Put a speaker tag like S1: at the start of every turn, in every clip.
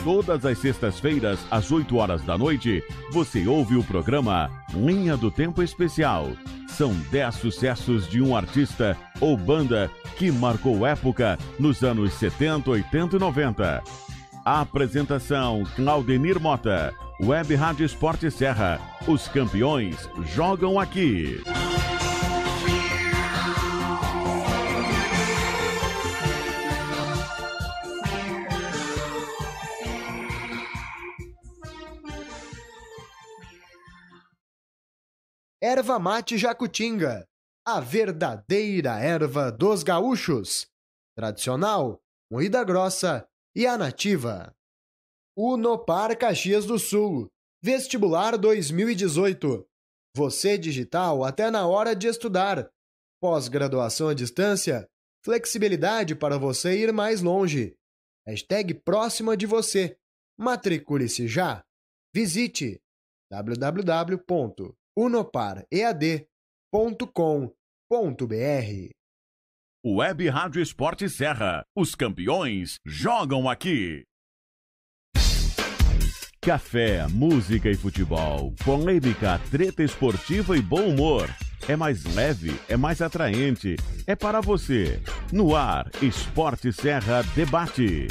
S1: Todas as sextas-feiras, às 8 horas da noite, você ouve o programa Linha do Tempo Especial. São 10 sucessos de um artista ou banda que marcou época nos anos 70, 80 e 90. A apresentação, Claudemir Mota. Web Rádio Esporte Serra. Os campeões jogam aqui.
S2: Erva Mate Jacutinga, a verdadeira erva dos gaúchos. Tradicional, moída grossa e a nativa. Unopar Caxias do Sul, Vestibular 2018. Você digital até na hora de estudar. Pós-graduação à distância, flexibilidade para você ir mais longe. Hashtag próxima de você. Matricule-se já. Visite www.unoparead.com.br.
S1: Web Rádio Esporte Serra. Os campeões jogam aqui. Café, música e futebol, polêmica, treta esportiva e bom humor. É mais leve, é mais atraente, é para você. No ar, Esporte Serra Debate.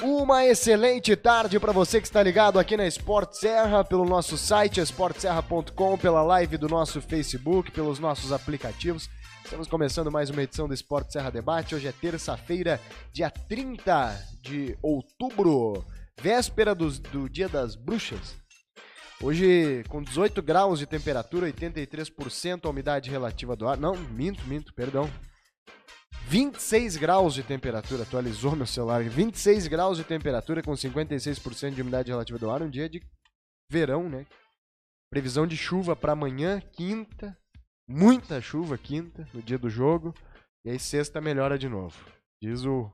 S2: Uma excelente tarde para você que está ligado aqui na Esporte Serra, pelo nosso site esporteserra.com, pela live do nosso Facebook, pelos nossos aplicativos. Estamos começando mais uma edição do Esporte Serra Debate. Hoje é terça-feira, dia 30 de outubro, véspera do Dia das Bruxas. Hoje com 18 graus de temperatura, 83% a umidade relativa do ar. Não, minto, perdão. 26 graus de temperatura, atualizou meu celular, 26 graus de temperatura com 56% de umidade relativa do ar, um dia de verão, né? Previsão de chuva para amanhã, quinta, muita chuva quinta, no dia do jogo, e aí sexta melhora de novo, diz o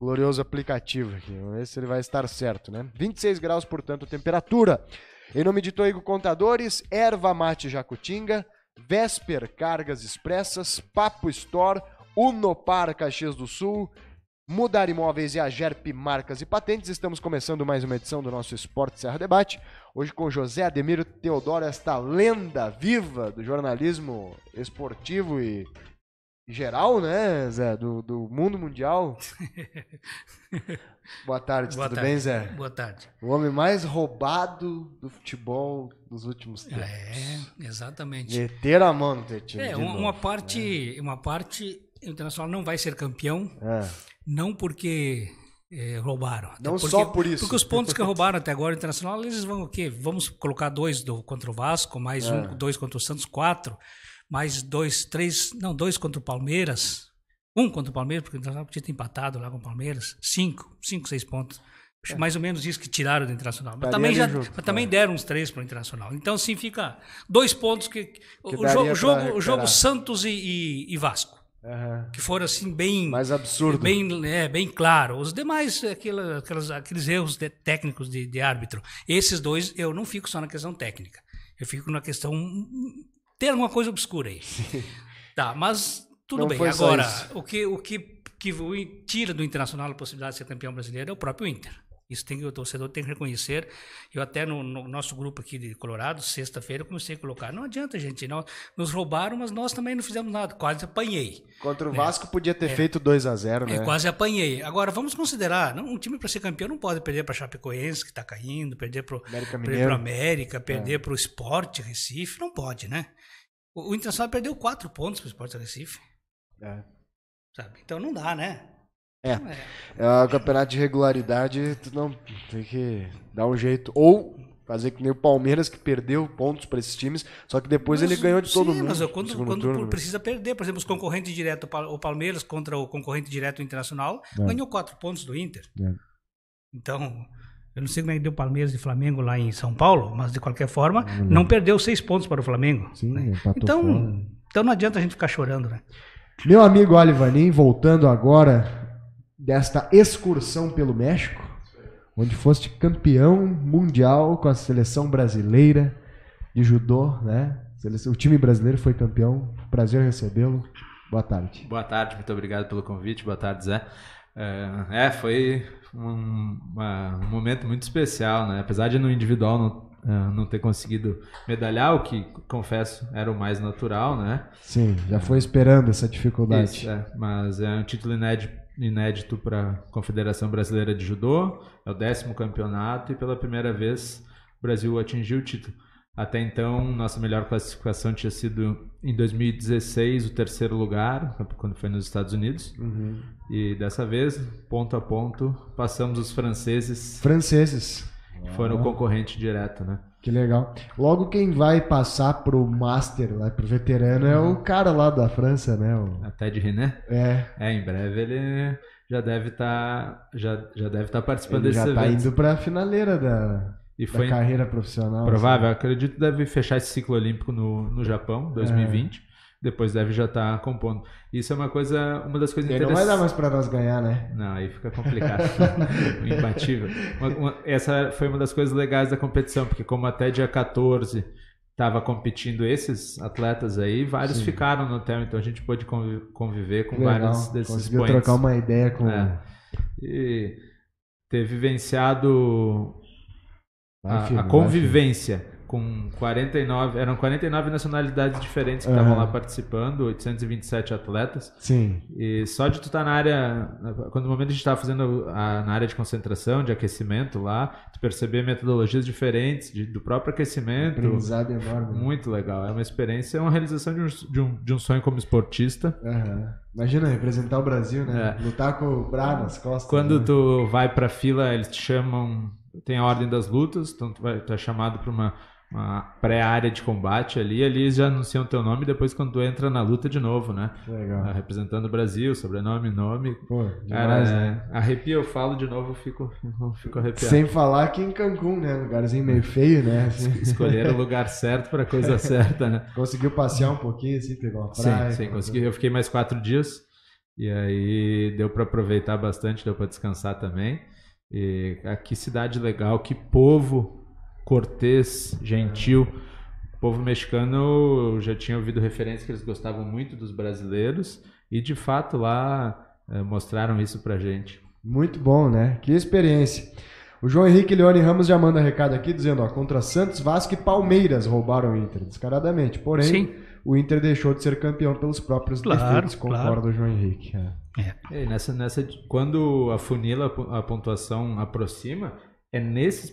S2: glorioso aplicativo aqui, vamos ver se ele vai estar certo, né? 26 graus, portanto, temperatura. Em nome de Toigo Contadores, Erva Mate Jacutinga, Vesper Cargas Expressas, Papo Store, Unopar Caxias do Sul, Mudar Imóveis e a Gerp Marcas e Patentes. Estamos começando mais uma edição do nosso Esporte Serra Debate. Hoje com José Ademiro Teodoro, esta lenda viva do jornalismo esportivo e geral, né, Zé? Do mundo mundial. Boa tarde, tudo bem, Zé?
S3: Boa tarde.
S2: O homem mais roubado do futebol dos últimos tempos.
S3: É, exatamente.
S2: Meter a mão no teu time.
S3: Uma parte, o Internacional não vai ser campeão, não porque roubaram.
S2: Não só por isso.
S3: Porque os pontos que roubaram até agora, o Internacional, eles vão o quê? Vamos colocar 2 contra o Vasco, mais 2 contra o Santos, 4, mais 2 contra o Palmeiras, 1 contra o Palmeiras, porque o Internacional podia ter empatado lá com o Palmeiras, 5, 6 pontos. Acho mais ou menos isso que tiraram do Internacional. Mas também deram uns 3 para o Internacional. Então, assim, fica 2 pontos o jogo Santos e Vasco.
S2: Uhum.
S3: Que foram assim bem
S2: mais absurdo,
S3: bem claro. Os demais aqueles erros técnicos de árbitro, esses 2 eu não fico só na questão técnica, eu fico na questão tem alguma coisa obscura aí. Tá, mas tudo
S2: não
S3: bem. Agora o que tira do Internacional a possibilidade de ser campeão brasileiro é o próprio Inter. Isso o torcedor tem que reconhecer. Eu até no nosso grupo aqui de Colorado, sexta-feira, eu comecei a colocar. Não adianta, gente. Nos roubaram, mas nós também não fizemos nada. Quase apanhei.
S2: Contra o Vasco podia ter feito 2-0, né?
S3: Quase apanhei. Agora, vamos considerar, um time para ser campeão não pode perder para Chapecoense, que está caindo, perder para o América, perder para o Sport Recife. Não pode, né? O Internacional perdeu 4 pontos para o Sport Recife. Sabe? Então não dá, né?
S2: É o campeonato de regularidade, tu não tem que dar um jeito. Ou fazer que nem o Palmeiras, que perdeu pontos para esses times, só que depois ele ganhou de todo mundo.
S3: Mas quando precisa perder, por exemplo, os concorrentes diretos, o Palmeiras contra o concorrente direto internacional, ganhou 4 pontos do Inter. Então, eu não sei como é que deu Palmeiras e Flamengo lá em São Paulo, mas de qualquer forma, não perdeu 6 pontos para o Flamengo.
S2: Sim,
S3: né? Então não adianta a gente ficar chorando, né?
S2: Meu amigo Alivanin, voltando agora desta excursão pelo México, onde foste campeão mundial com a seleção brasileira de judô, né? O time brasileiro foi campeão. Prazer recebê-lo. Boa tarde.
S4: Boa tarde, muito obrigado pelo convite. Boa tarde, Zé. Foi um momento muito especial, né? Apesar de no individual não ter conseguido medalhar, o que, confesso, era o mais natural, né?
S2: Sim, já foi esperando essa dificuldade.
S4: Isso, mas é um título inédito para a Confederação Brasileira de Judô, é o 10º campeonato e pela primeira vez o Brasil atingiu o título. Até então, nossa melhor classificação tinha sido em 2016 o 3º lugar, quando foi nos Estados Unidos.
S2: Uhum.
S4: E dessa vez, ponto a ponto, passamos os franceses. Que foram o concorrente direto, né?
S2: Que legal. Logo quem vai passar pro Master, lá pro veterano, é o cara lá da França, né?
S4: A Ted Riné? Em breve ele já deve estar participando desse evento.
S2: Ele já está indo para a finaleira da carreira profissional.
S4: Provável, assim. Acredito que deve fechar esse ciclo olímpico no Japão, 2020. Depois deve já estar compondo. Isso é uma das coisas interessantes.
S2: Não vai dar mais para nós ganhar, né?
S4: Não, aí fica complicado. Imbatível. Essa foi uma das coisas legais da competição, porque como até dia 14 estava competindo esses atletas aí, vários ficaram no hotel, então a gente pôde conviver com vários desses
S2: conseguiu trocar uma ideia com...
S4: E ter vivenciado a convivência com 49, eram 49 nacionalidades diferentes que estavam lá participando, 827 atletas.
S2: Sim.
S4: E só de tu estar na área, quando no momento a gente estava fazendo na área de concentração, de aquecimento lá, tu perceber metodologias diferentes do próprio aquecimento.
S2: Aprendizado enorme.
S4: Muito legal. É uma experiência, é uma realização de um sonho como esportista.
S2: Imagina representar o Brasil, né? Lutar com o Bra nas costas.
S4: Quando tu vai pra fila, eles te chamam, tem a ordem das lutas, então tu é chamado para uma pré-área de combate ali eles já anunciam teu nome depois quando tu entra na luta de novo, né?
S2: Legal.
S4: Representando o Brasil, sobrenome, nome.
S2: Pô, demais, né?
S4: Arrepia, eu falo de novo, eu fico arrepiado.
S2: Sem falar que em Cancún, né? Um lugarzinho meio feio, né?
S4: Escolher o lugar certo para a coisa certa, né?
S2: Conseguiu passear um pouquinho, assim, pegar uma praia?
S4: Sim, consegui. Eu fiquei mais 4 dias e aí deu para aproveitar bastante, deu para descansar também. E que cidade legal, que povo cortês, gentil. O povo mexicano, eu já tinha ouvido referências que eles gostavam muito dos brasileiros e de fato lá mostraram isso pra gente.
S2: Muito bom, né? Que experiência. O João Henrique Leone Ramos já manda recado aqui dizendo, contra Santos, Vasco e Palmeiras roubaram o Inter, descaradamente. Porém,
S3: sim,
S2: o Inter deixou de ser campeão pelos próprios defeitos, concorda o João Henrique.
S4: E quando a pontuação aproxima,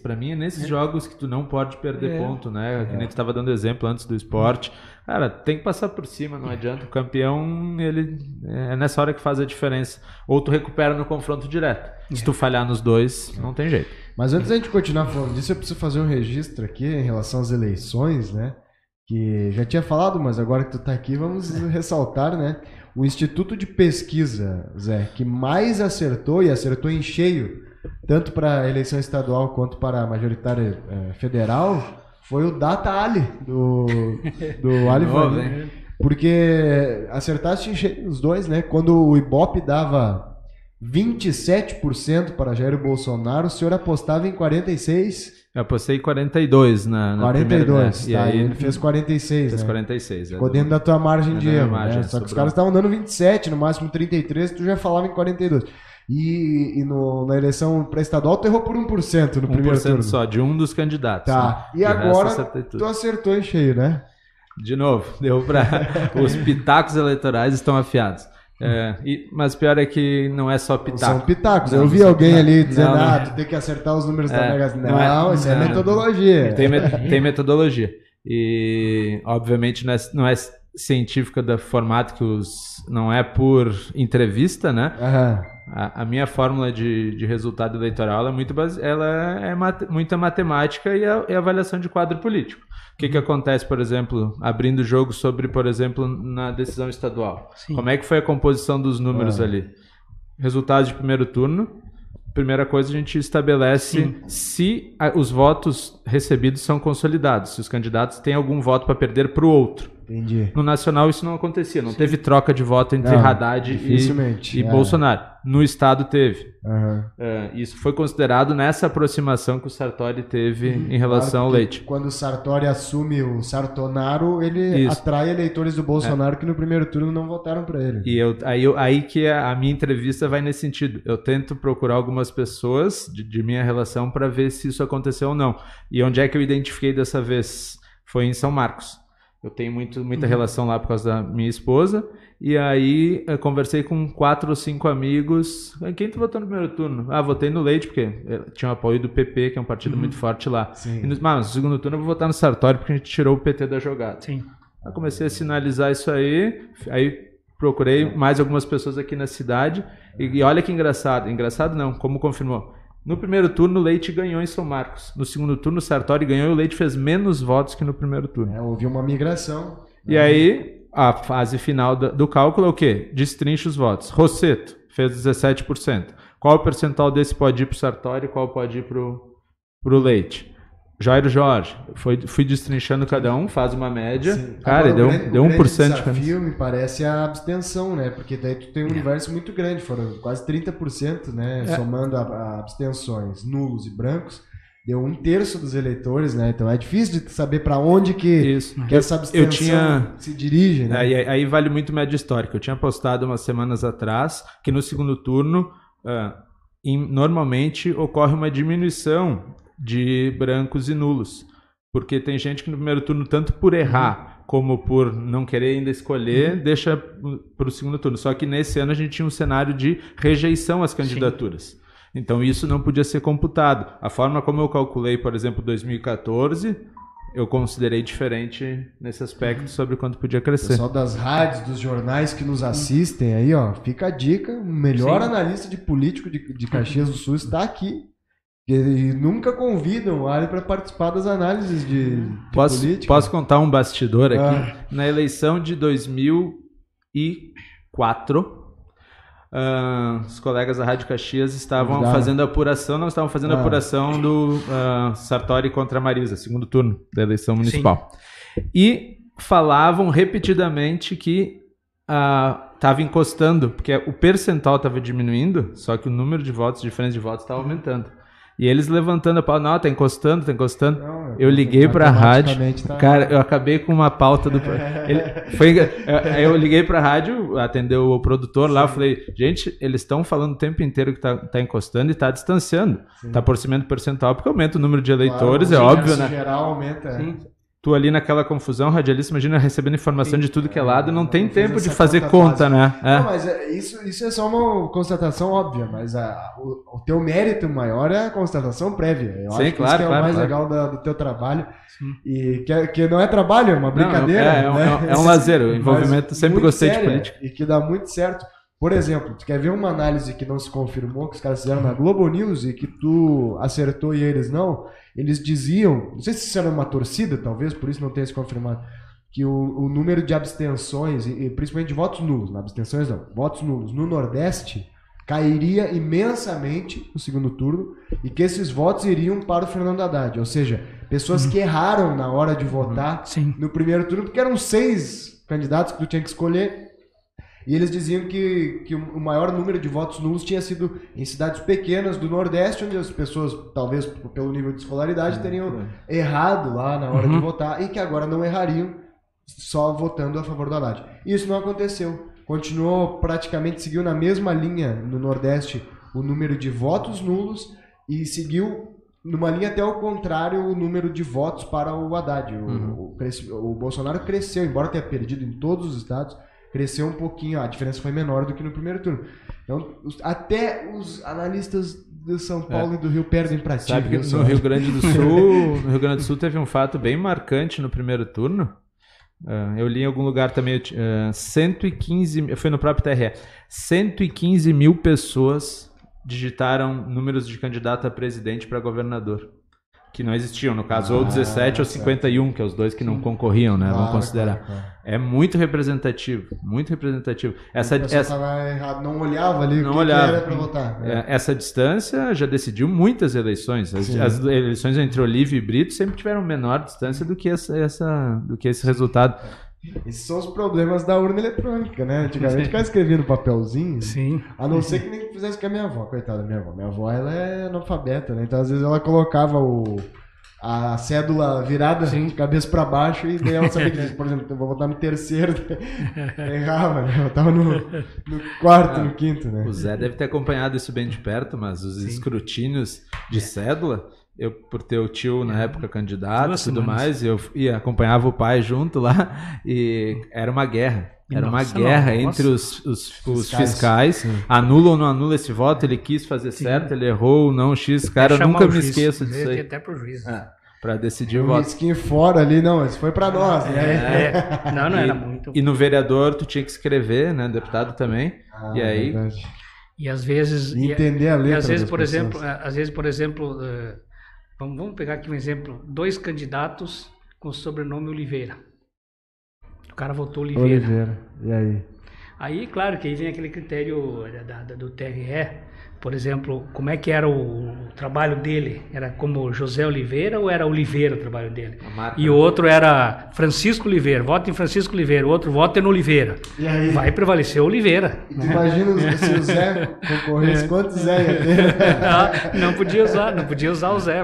S4: pra mim, é nesses jogos que tu não pode perder ponto, né? Que nem tu estava dando exemplo antes do esporte. Cara, tem que passar por cima, não adianta. O campeão, ele é nessa hora que faz a diferença. Ou tu recupera no confronto direto. Se tu falhar nos dois, não tem jeito.
S2: Mas antes da gente continuar falando disso, eu preciso fazer um registro aqui em relação às eleições, né? Que já tinha falado, mas agora que tu tá aqui, vamos ressaltar, né? O Instituto de Pesquisa, Zé, que mais acertou e acertou em cheio, tanto para a eleição estadual quanto para a majoritária federal, foi o Data Ali, do Ali Vani. Porque acertaste em cheio os dois, né? Quando o Ibope dava 27% para Jair Bolsonaro, o senhor apostava em 46%.
S4: Eu apostei 42 na
S2: 42,
S4: primeira,
S2: tá, e ele fez 46,
S4: fez
S2: né?
S4: 46.
S2: Ficou dentro da tua margem de erro, né? Só que os caras estavam dando 27, no máximo 33, tu já falava em 42. E na eleição pré-estadual tu errou por 1% no primeiro turno.
S4: 1% só, de um dos candidatos.
S2: Tá, né? E agora tu acertou em cheio, né?
S4: De novo, deu pra... Os pitacos eleitorais estão afiados. Mas pior é que não é só pitaco.
S2: São pitacos. Eu vi alguém ali dizendo, tu tem que acertar os números da Mega Sena. Não, isso é metodologia.
S4: Tem metodologia. E, obviamente, não é científica do formato que não é por entrevista, né? A minha fórmula de resultado eleitoral ela é muita matemática e avaliação de quadro político. O que acontece, por exemplo, abrindo o jogo sobre, por exemplo, na decisão estadual? Sim. Como é que foi a composição dos números ali? Resultados de primeiro turno. Primeira coisa, a gente estabelece se os votos recebidos são consolidados, se os candidatos têm algum voto para perder para o outro.
S2: Entendi.
S4: No nacional isso não acontecia, não teve troca de voto entre Haddad e Bolsonaro. No estado teve. Isso foi considerado nessa aproximação que o Sartori teve em relação ao Leite.
S2: Quando o Sartori assume o Sartonaro, ele atrai eleitores do Bolsonaro que no primeiro turno não votaram para ele.
S4: E aí que a minha entrevista vai nesse sentido. Eu tento procurar algumas pessoas de minha relação para ver se isso aconteceu ou não. E onde é que eu identifiquei dessa vez? Foi em São Marcos. Eu tenho muita relação lá por causa da minha esposa. E aí eu conversei com 4 ou 5 amigos. Quem tu votou no primeiro turno? Votei no Leite, porque tinha o apoio do PP, que é um partido muito forte lá. E no segundo turno eu vou votar no Sartori, porque a gente tirou o PT da jogada.
S3: Sim.
S4: Aí comecei a sinalizar isso aí procurei mais algumas pessoas aqui na cidade. E olha que engraçado. Engraçado não, como confirmou. No primeiro turno, o Leite ganhou em São Marcos. No segundo turno, o Sartori ganhou e o Leite fez menos votos que no primeiro turno.
S2: Houve uma migração.
S4: E aí, a fase final do cálculo é o quê? Destrincha os votos. Rosseto fez 17%. Qual o percentual desse pode ir para o Sartori e qual pode ir para o Leite? Jairo Jorge, fui destrinchando cada um, faz uma média. Cara, deu 1% de
S2: desafio, me parece, a abstenção, né? Porque daí tu tem um universo muito grande, foram quase 30%, né? Somando a abstenções, nulos e brancos, deu 1/3 dos eleitores, né? Então é difícil de saber para onde que essa abstenção se dirige, né?
S4: Aí vale muito média histórica. Eu tinha postado umas semanas atrás que no segundo turno, normalmente ocorre uma diminuição de brancos e nulos, porque tem gente que no primeiro turno, tanto por errar como por não querer ainda escolher, deixa para o segundo turno. Só que nesse ano a gente tinha um cenário de rejeição às candidaturas. Então isso não podia ser computado. A forma como eu calculei, por exemplo, 2014, eu considerei diferente nesse aspecto sobre quanto podia crescer.
S2: O pessoal das rádios, dos jornais que nos assistem aí, fica a dica, o melhor analista de político de Caxias do Sul está aqui. E nunca convidam o Ali para participar das análises de política.
S4: Posso contar um bastidor aqui? Na eleição de 2004, os colegas da Rádio Caxias estavam fazendo apuração, apuração do Sartori contra Marisa, segundo turno da eleição municipal. E falavam repetidamente que estava encostando, porque o percentual estava diminuindo, só que o número de votos, diferença de votos, estava aumentando. E eles levantando a pauta, não, tá encostando. Não, eu liguei pra rádio, cara, eu acabei com uma pauta do... eu liguei pra rádio, atendeu o produtor lá, eu falei, gente, eles estão falando o tempo inteiro que tá encostando e tá distanciando. Tá por cima do percentual, porque aumenta o número de eleitores, é óbvio, né?
S2: Em geral aumenta,
S4: Tu ali naquela confusão, radialista, imagina recebendo informação de tudo que é lado, não tem tempo de fazer conta, né?
S2: Não, mas isso é só uma constatação óbvia, mas o teu mérito maior é a constatação prévia. Eu acho que isso que é o mais legal do teu trabalho. E que não é trabalho, é uma brincadeira.
S4: É um lazer, o envolvimento, sempre gostei de política.
S2: E que dá muito certo. Por exemplo, tu quer ver uma análise que não se confirmou, que os caras fizeram na Globo News e que tu acertou e eles não? Eles diziam, não sei se isso era uma torcida, talvez, por isso não tenha se confirmado, que o número de abstenções, e principalmente de votos nulos, não abstenções não, votos nulos no Nordeste, cairia imensamente no segundo turno e que esses votos iriam para o Fernando Haddad. Ou seja, pessoas que erraram na hora de votar no primeiro turno, porque eram 6 candidatos que tu tinha que escolher. E eles diziam que o maior número de votos nulos tinha sido em cidades pequenas do Nordeste, onde as pessoas, talvez pelo nível de escolaridade, teriam errado lá na hora de votar e que agora não errariam só votando a favor do Haddad. Isso não aconteceu. Continuou praticamente, seguiu na mesma linha no Nordeste o número de votos nulos e seguiu numa linha até ao contrário o número de votos para o Haddad. O Bolsonaro cresceu, embora tenha perdido em todos os estados, cresceu um pouquinho, a diferença foi menor do que no primeiro turno. Então, até os analistas de São Paulo e do Rio perdem para ti.
S4: Sabe que no Rio Grande do Sul teve um fato bem marcante no primeiro turno. Eu li em algum lugar também, 115, foi no próprio TRE, 115 mil pessoas digitaram números de candidato a presidente para governador, que não existiam, no caso, ou 17 ou 51, que é os dois que não concorriam, né? Vamos considerar. Claro. É muito representativo, muito representativo.
S2: Essa estava errado, não olhava ali o que era para votar.
S4: Essa distância já decidiu muitas eleições. As eleições entre Olívio e Brito sempre tiveram menor distância do que esse resultado.
S2: Esses são os problemas da urna eletrônica, né? Antigamente o cara escrevia no papelzinho.
S3: Sim.
S2: A não ser que nem fizesse com a minha avó. Coitada da minha avó. Minha avó, ela é analfabeta, né? Então às vezes ela colocava a cédula virada de cabeça pra baixo e daí ela sabia que, por exemplo, eu vou votar no terceiro. Errava, né? Eu tava no quarto, no quinto, né?
S4: O Zé deve ter acompanhado isso bem de perto, mas os escrutínios de cédula, eu, por ter o tio na época candidato e tudo mais, eu acompanhava o pai junto lá e era uma guerra. Era uma guerra entre os fiscais. Anula ou não anula esse voto, ele quis fazer certo, ele errou ou não, X. Cara, eu nunca me esqueço disso aí.
S3: Até pro juiz.
S4: Pra decidir o voto.
S2: Um risquinho fora ali, não, isso foi pra nós.
S3: Não era muito.
S4: E no vereador tu tinha que escrever, né, deputado também. E aí...
S2: Verdade.
S3: E às vezes...
S2: Entender a letra.
S3: E às vezes, por exemplo, vamos pegar aqui um exemplo, 2 candidatos com o sobrenome Oliveira. O cara votou Oliveira.
S2: E aí?
S3: Aí, claro que aí vem aquele critério do TRE, por exemplo, como é que era o trabalho dele? Era como José Oliveira ou era Oliveira o trabalho dele? E o outro era Francisco Oliveira, vota em Francisco Oliveira, o outro vota no Oliveira.
S2: E aí?
S3: Vai prevalecer o Oliveira.
S2: Imagina se o Zé concorresse, quantos Zé ia ter?
S3: Não podia usar o Zé.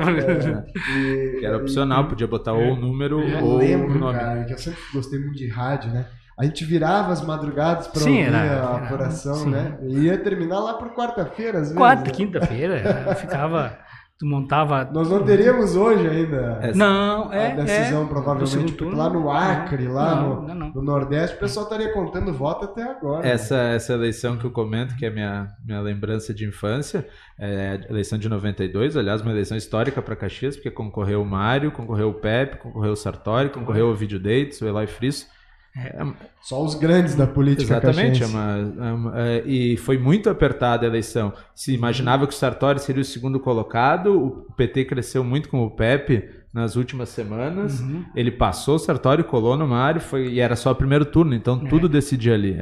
S4: Que era opcional, podia botar ou o número ou o nome.
S2: Cara, que eu sempre gostei muito de rádio, né? A gente virava as madrugadas para ouvir a apuração, né? E ia terminar lá por quarta-feira, às vezes.
S3: Quarta, quinta-feira, ficava... Tu montava...
S2: Nós não teríamos hoje ainda
S3: a
S2: decisão, provavelmente, porque lá no Acre, no Nordeste, o pessoal estaria contando voto até agora.
S4: Essa eleição que eu comento, que é minha lembrança de infância, é a eleição de 92, aliás, uma eleição histórica para Caxias, porque concorreu o Mário, concorreu o Pepe, concorreu o Sartori, concorreu o Ovidio Deitz, o Eloy Frisso.
S2: Só os grandes da política.
S4: Exatamente, e foi muito apertada a eleição. Se imaginava que o Sartori seria o segundo colocado, o PT cresceu muito com o Pepe nas últimas semanas, ele passou o Sartori, colou no Mário, e era só o primeiro turno, então tudo decidia ali.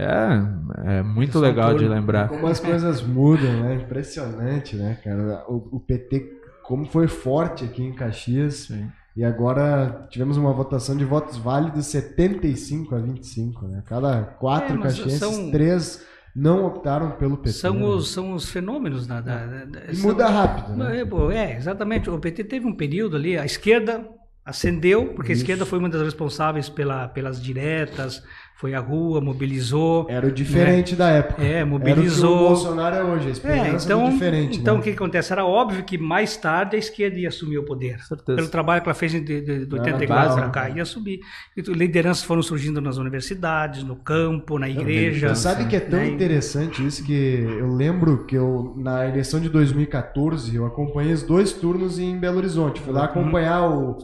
S4: É muito legal de lembrar.
S2: Como as coisas mudam, né? Impressionante, né, cara? O PT, como foi forte aqui em Caxias.
S4: Sim.
S2: E agora tivemos uma votação de votos válidos 75-25, né? Cada 4 caxienses, 3 não optaram pelo PT.
S3: São os fenômenos
S2: e muda rápido, né?
S3: Exatamente. O PT teve um período ali, a esquerda ascendeu, porque a esquerda foi uma das responsáveis pelas diretas, foi à rua, mobilizou.
S2: Era o diferente da época.
S3: Mobilizou.
S2: Era o que o Bolsonaro é hoje, a esperança do diferente.
S3: Então,
S2: né?
S3: O que acontece? Era óbvio que mais tarde a esquerda ia assumir o poder. Pelo trabalho que ela fez de 84 para cá, ia subir. E lideranças foram surgindo nas universidades, no campo, na igreja.
S2: Você sabe que é tão interessante isso que eu lembro que na eleição de 2014, eu acompanhei os 2 turnos em Belo Horizonte. Fui lá acompanhar o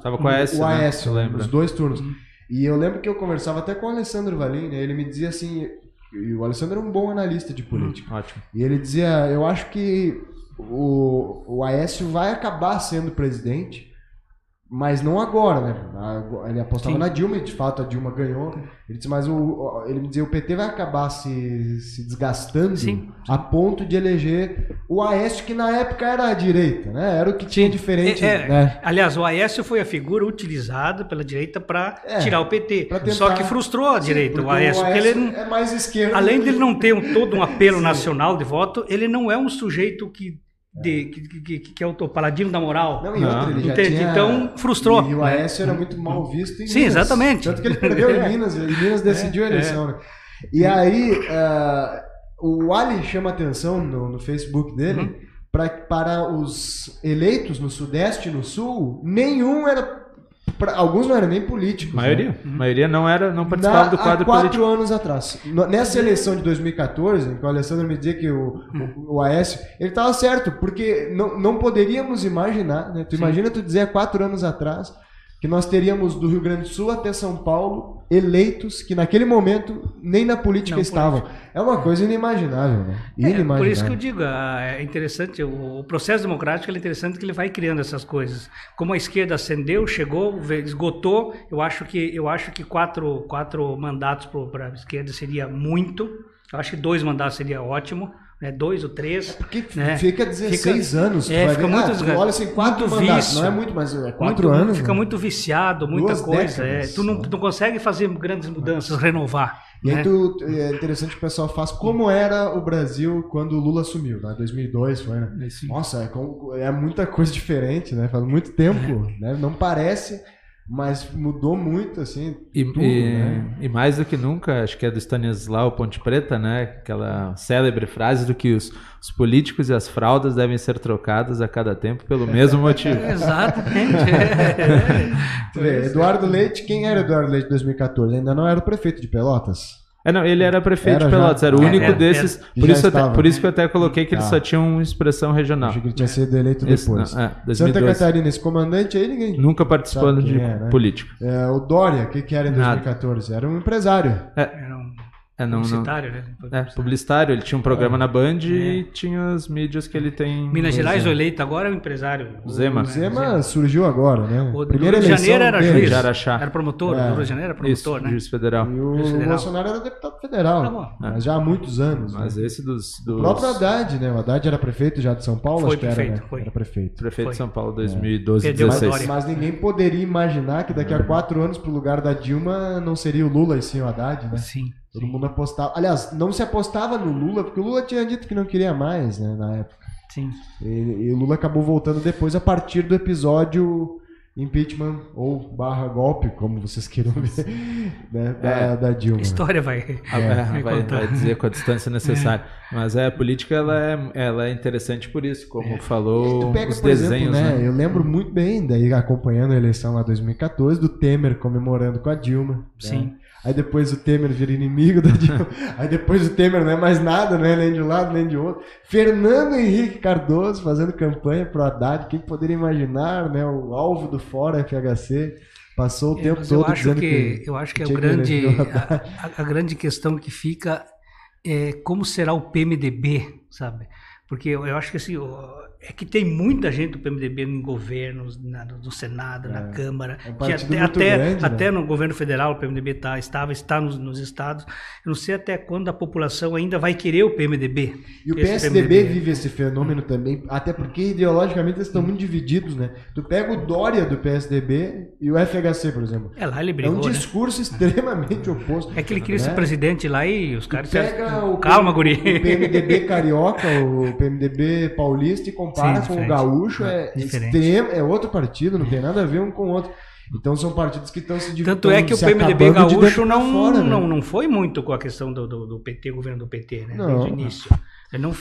S2: Aécio, os 2 turnos. E eu lembro que eu conversava até com o Alessandro Valim, né? Ele me dizia assim, e o Alessandro era um bom analista de política.
S4: Ótimo.
S2: E ele dizia, eu acho que o Aécio vai acabar sendo presidente, mas não agora, né? Ele apostava na Dilma e de fato a Dilma ganhou. Ele disse, mas ele me dizia, o PT vai acabar se desgastando a ponto de eleger o Aécio, que na época era a direita, né? Era o que tinha diferente. Né?
S3: Aliás, o Aécio foi a figura utilizada pela direita para tirar o PT. Só que frustrou a direita, o Aécio. Porque ele
S2: é mais esquerdo.
S3: Além de ele não ter todo um apelo nacional de voto, ele não é um sujeito que é o paladino da moral.
S2: Não, e outro, ele já tinha...
S3: Então, frustrou.
S2: E o Aécio era muito mal visto em Minas.
S3: Sim, exatamente.
S2: Tanto que ele perdeu em Minas. E Minas decidiu a eleição. Né? E aí, o Ali chama atenção no Facebook dele para os eleitos no Sudeste e no Sul, nenhum era... alguns não eram nem políticos.
S4: Maioria. A maioria não participava do quadro político.
S2: Há 4 anos atrás. Nessa eleição de 2014, que o Alessandro me dizia que o Aécio, ele estava certo, porque não poderíamos imaginar, né? Tu imagina tu dizer há 4 anos atrás que nós teríamos do Rio Grande do Sul até São Paulo eleitos que naquele momento nem na política estavam. É uma coisa inimaginável, né? Inimaginável.
S3: Por isso que eu digo, é interessante, o processo democrático é interessante que ele vai criando essas coisas. Como a esquerda ascendeu, chegou, esgotou, eu acho que 4 mandatos para a esquerda seria muito, eu acho que 2 mandatos seria ótimo, né? 2 ou 3.
S2: Porque
S3: né?
S2: fica 16 anos.
S3: Fica muito,
S2: olha assim, 4 mandatos, não é muito, mas é 4 anos.
S3: Fica muito viciado, muita
S2: 2
S3: coisa.
S2: décadas,
S3: tu não consegue fazer grandes mudanças, renovar.
S2: E
S3: né?
S2: aí é interessante que o pessoal faz como era o Brasil quando o Lula assumiu, né? 2002 foi, né? Nossa, é muita coisa diferente, né? Faz muito tempo, né? Não parece, mas mudou muito, assim, tudo, né?
S4: E mais do que nunca, acho que é do Stanislau Ponte Preta, né? Aquela célebre frase do que os políticos e as fraldas devem ser trocadas a cada tempo pelo mesmo motivo.
S3: Exatamente.
S2: Eduardo Leite, quem era Eduardo Leite em 2014? Ainda não era o prefeito de Pelotas?
S4: Não, ele era prefeito de Pelotas, era o único desses. Por isso que eu até coloquei que ele só tinha uma expressão regional.
S2: Achei que ele tinha sido eleito depois.
S4: 2012.
S2: Santa Catarina, esse comandante aí, ninguém
S4: nunca participou de política.
S2: O Dória, o que era em 2014? Era um empresário.
S3: Publicitário, né?
S4: Publicitário, ele tinha um programa na Band e tinha as mídias que ele tem.
S3: Minas Gerais, o eleito agora é o empresário.
S2: O Zema surgiu agora, né?
S3: O Rio de Janeiro era juiz. Era promotor. O Rio de Janeiro era promotor,
S4: isso,
S3: né?
S4: Juiz federal.
S2: E o Bolsonaro era deputado federal. Mas já há muitos anos.
S4: Mas esse
S2: O próprio Haddad, né? O Haddad era prefeito já de São Paulo?
S3: Foi
S2: acho
S3: prefeito,
S2: que era,
S3: foi.
S2: Era prefeito.
S4: Prefeito de São Paulo, 2012, 2016.
S2: Mas ninguém poderia imaginar que daqui a 4 anos, pro lugar da Dilma, não seria o Lula e sim o Haddad, né?
S3: Sim.
S2: Todo mundo apostava. Aliás, não se apostava no Lula, porque o Lula tinha dito que não queria mais, né, na época.
S3: Sim.
S2: E o Lula acabou voltando depois a partir do episódio impeachment ou /golpe, como vocês queiram ver, né, da Dilma.
S3: A história vai
S4: dizer com a distância necessária. Mas a política ela é interessante por isso, como falou
S2: tu pega,
S4: os
S2: por
S4: desenhos.
S2: Exemplo, né? Eu lembro muito bem, daí acompanhando a eleição lá em 2014, do Temer comemorando com a Dilma.
S3: Sim.
S2: Né? Aí depois o Temer vira inimigo da Dilma. Aí depois o Temer não é mais nada, né? Nem de um lado, nem de outro. Fernando Henrique Cardoso fazendo campanha pro Haddad. Quem poderia imaginar, né? O alvo do Fórum FHC. Passou o tempo todo dizendo que...
S3: Eu acho que a grande questão que fica é como será o PMDB, sabe? Porque eu acho que assim... É que tem muita gente do PMDB em governos, no Senado, na Câmara, que até no governo federal o PMDB está nos estados. Eu não sei até quando a população ainda vai querer o PMDB.
S2: E o PSDB vive esse fenômeno também, até porque ideologicamente eles estão muito divididos, né? Tu pega o Dória do PSDB e o FHC, por exemplo.
S3: Lá ele brigou,
S2: é um discurso extremamente oposto.
S3: É que ele queria ser presidente lá e os caras...
S2: Calma, guri. O PMDB carioca, o PMDB paulista e compara com o gaúcho, é extremo, é outro partido, não tem nada a ver um com o outro. Então são partidos que estão se dividindo.
S3: Tanto é que o PMDB gaúcho não foi muito com a questão do PT, governo do PT, né? Desde o início. Ele não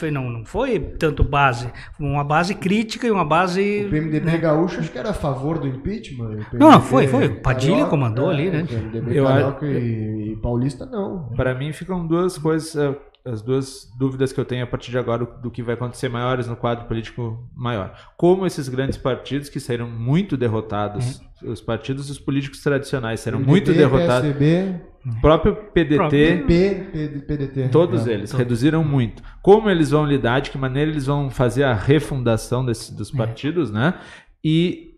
S3: foi tanto base, uma base crítica e uma base...
S2: O PMDB gaúcho acho que era a favor do impeachment.
S3: Não, foi. Padilha comandou ali, né?
S2: O PMDB carioca e paulista não.
S4: Para mim ficam duas coisas... As duas dúvidas que eu tenho a partir de agora do que vai acontecer maiores no quadro político maior. Como esses grandes partidos que saíram muito derrotados, os partidos e os políticos tradicionais serão muito derrotados.
S2: PSDB,
S4: próprio PDT,
S2: PDT,
S4: todos eles reduziram muito. Como eles vão lidar, de que maneira eles vão fazer a refundação dos partidos, né? E...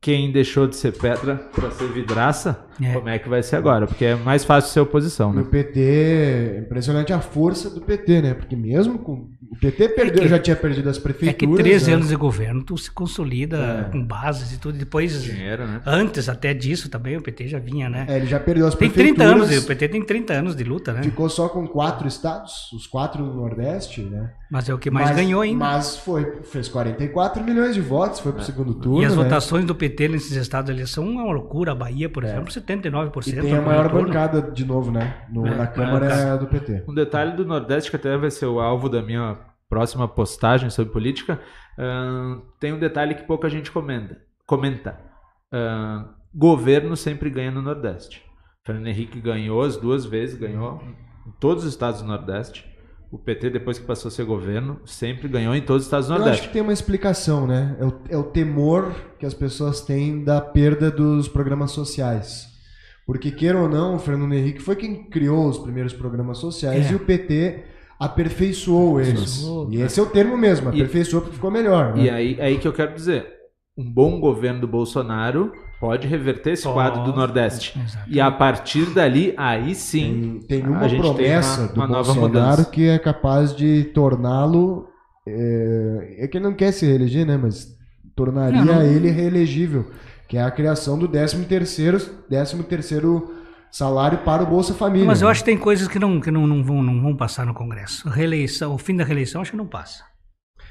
S4: quem deixou de ser pedra para ser vidraça, como é que vai ser agora? Porque é mais fácil ser oposição, né?
S2: O PT, é impressionante a força do PT, né? Porque mesmo com... O PT já tinha perdido as prefeituras.
S3: É que 13 anos de governo, tu se consolida com bases e tudo. Depois,
S4: dinheiro, né?
S3: Antes até disso também, o PT já vinha, né?
S2: Ele já perdeu as
S3: prefeituras.
S2: Tem 30 anos,
S3: o PT tem 30 anos de luta, né?
S2: Ficou só com 4 estados, os 4 no Nordeste, né?
S3: Mas é o que mais ganhou ainda.
S2: Mas fez 44 milhões de votos, foi pro segundo turno.
S3: E as votações do PT nesses estados ali são uma loucura. A Bahia, por exemplo, 79%.
S2: E tem a maior bancada de novo, né? Na Câmara do PT.
S4: Um detalhe do Nordeste que até vai ser o alvo da minha próxima postagem sobre política, tem um detalhe que pouca gente comenta. Governo sempre ganha no Nordeste. Fernando Henrique ganhou as 2 vezes, ganhou em todos os estados do Nordeste. O PT, depois que passou a ser governo, sempre ganhou em todos os estados do Nordeste.
S2: Eu acho que tem uma explicação, né? É o temor que as pessoas têm da perda dos programas sociais. Porque, queira ou não, o Fernando Henrique foi quem criou os primeiros programas sociais e o PT aperfeiçoou eles. E esse é o termo mesmo, aperfeiçoou porque ficou melhor. Né?
S4: E aí que eu quero dizer, um bom governo do Bolsonaro pode reverter esse quadro do Nordeste. Exatamente. E a partir dali, aí sim,
S2: tem uma promessa do Bolsonaro que é capaz de torná-lo... É que ele não quer se reeleger, né? Mas tornaria ele reelegível, que é a criação do 13º salário para o Bolsa Família.
S3: Mas eu acho que tem coisas que não vão passar no Congresso. O fim da reeleição acho que não passa.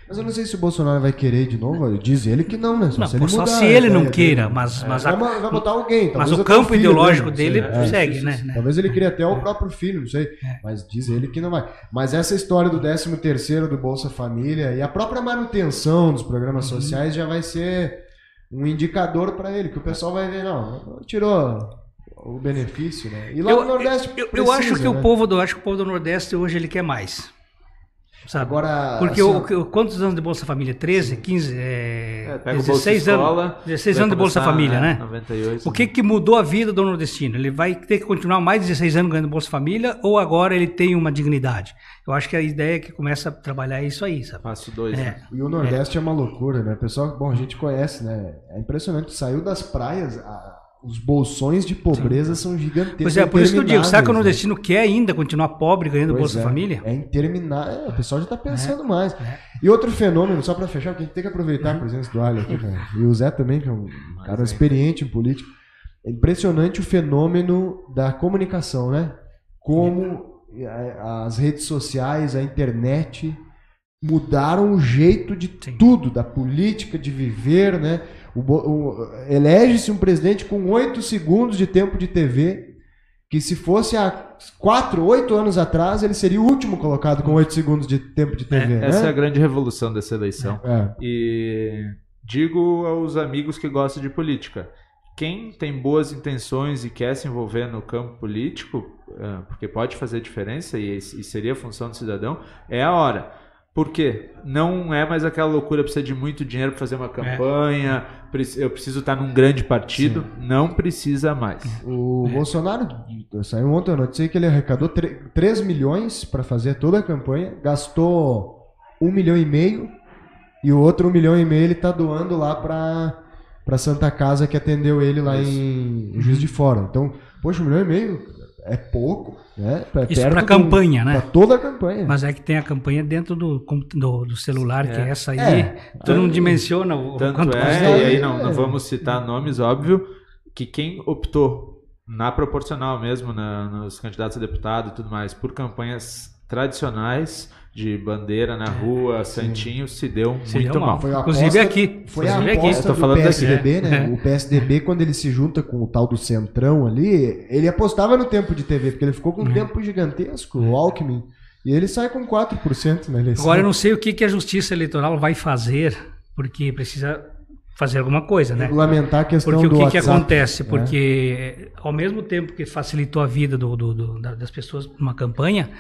S2: Mas eu não sei se o Bolsonaro vai querer de novo. Diz ele que não, né?
S3: Só se ele não queira, mas
S2: vai botar alguém.
S3: Mas o campo ideológico dele segue, né?
S2: Talvez ele queria até o próprio filho, não sei. Mas diz ele que não vai. Mas essa história do 13º do Bolsa Família e a própria manutenção dos programas sociais já vai ser um indicador para ele, que o pessoal vai ver, não tirou o benefício, né? E lá no Nordeste
S3: eu acho que o povo do Nordeste hoje ele quer mais. Sabe?
S2: Agora,
S3: porque quantos anos de Bolsa Família? 13, 15, 16 anos. 16 anos de Bolsa Família, né?
S4: 98,
S3: o que mudou a vida do nordestino? Ele vai ter que continuar mais de 16 anos ganhando Bolsa Família ou agora ele tem uma dignidade? Eu acho que a ideia é que começa a trabalhar isso aí, sabe?
S4: Passo 2, né?
S2: E o Nordeste é uma loucura, né? Pessoal, bom, a gente conhece, né? É impressionante. Saiu das praias... Os bolsões de pobreza são gigantescos.
S3: Pois é, por isso que eu digo, será que o nordestino quer ainda continuar pobre ganhando Bolsa Família?
S2: É interminável. O pessoal já está pensando mais. E outro fenômeno, só para fechar, porque a gente tem que aproveitar a presença do Alho aqui, cara. E o Zé também, que é um cara experiente em política. É impressionante o fenômeno da comunicação, né? Como as redes sociais, a internet mudaram o jeito de tudo, da política, de viver, né? Elege-se um presidente com 8 segundos de tempo de TV, que se fosse há 8 anos atrás, ele seria o último colocado com 8 segundos de tempo de TV. Né?
S4: Essa é a grande revolução dessa eleição. E digo aos amigos que gostam de política, quem tem boas intenções e quer se envolver no campo político, porque pode fazer diferença e seria função do cidadão, é a hora. Por quê? Não é mais aquela loucura, precisa de muito dinheiro para fazer uma campanha, eu preciso estar num grande partido, não precisa mais.
S2: O Bolsonaro, saiu ontem a notícia que ele arrecadou 3 milhões para fazer toda a campanha, gastou 1,5 milhão e o outro 1,5 milhão ele está doando lá para Santa Casa que atendeu ele lá em Juiz de Fora. Então, poxa, 1,5 milhão é pouco, né?
S3: Isso para a campanha, né?
S2: Para toda a campanha.
S3: Mas é que tem a campanha dentro do celular, que é essa aí. Tu não dimensiona o quanto
S4: e aí não vamos citar nomes, óbvio, que quem optou na proporcional mesmo, nos candidatos a deputado e tudo mais, por campanhas tradicionais de bandeira na rua, santinho, se deu muito mal.
S3: Inclusive aqui.
S2: Foi a aposta do PSDB, né? O PSDB, quando ele se junta com o tal do Centrão ali, ele apostava no tempo de TV, porque ele ficou com um tempo gigantesco, o Alckmin, e ele sai com 4% na eleição.
S3: Agora eu não sei o que a Justiça Eleitoral vai fazer, porque precisa fazer alguma coisa, né?
S2: Regulamentar a questão
S3: porque
S2: do
S3: o que acontece? Porque ao mesmo tempo que facilitou a vida das pessoas numa campanha,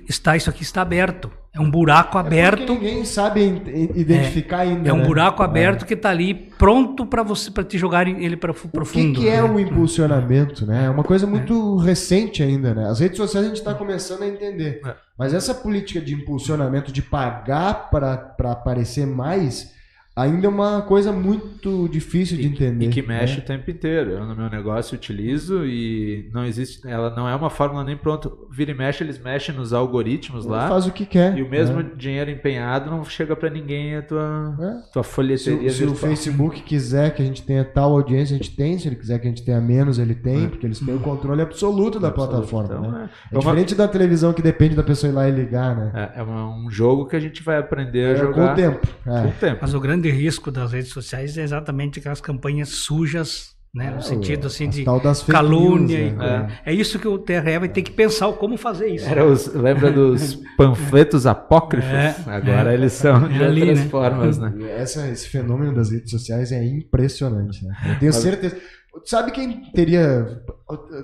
S3: isso aqui está aberto. É um buraco aberto.
S2: Porque ninguém sabe identificar ainda.
S3: É um buraco aberto que está ali pronto para te jogar ele para o fundo.
S2: O que é o impulsionamento, né? É uma coisa muito recente ainda, né? As redes sociais a gente está começando a entender. Mas essa política de impulsionamento, de pagar para aparecer mais, ainda é uma coisa muito difícil de entender.
S4: E que mexe o tempo inteiro. Eu no meu negócio utilizo e não existe, ela não é uma fórmula nem pronta. Vira e mexe, eles mexem nos algoritmos lá.
S2: Faz o que quer.
S4: E o mesmo dinheiro empenhado não chega para ninguém a tua folheteria
S2: se o Facebook quiser que a gente tenha tal audiência, a gente tem. Se ele quiser que a gente tenha menos, ele tem. Porque eles têm o controle absoluto da plataforma. Então, né? É diferente da televisão que depende da pessoa ir lá e ligar, né?
S4: É um jogo que a gente vai aprender a jogar
S2: com o tempo.
S4: Com o tempo.
S3: Mas o grande risco das redes sociais é exatamente aquelas campanhas sujas, né? No sentido assim de calúnia.
S2: News,
S3: é isso que o TRE vai ter que pensar como fazer isso.
S4: Lembra dos panfletos apócrifos? Agora eles são de outras formas, né?
S2: Esse fenômeno das redes sociais é impressionante, né? Eu tenho certeza. Sabe quem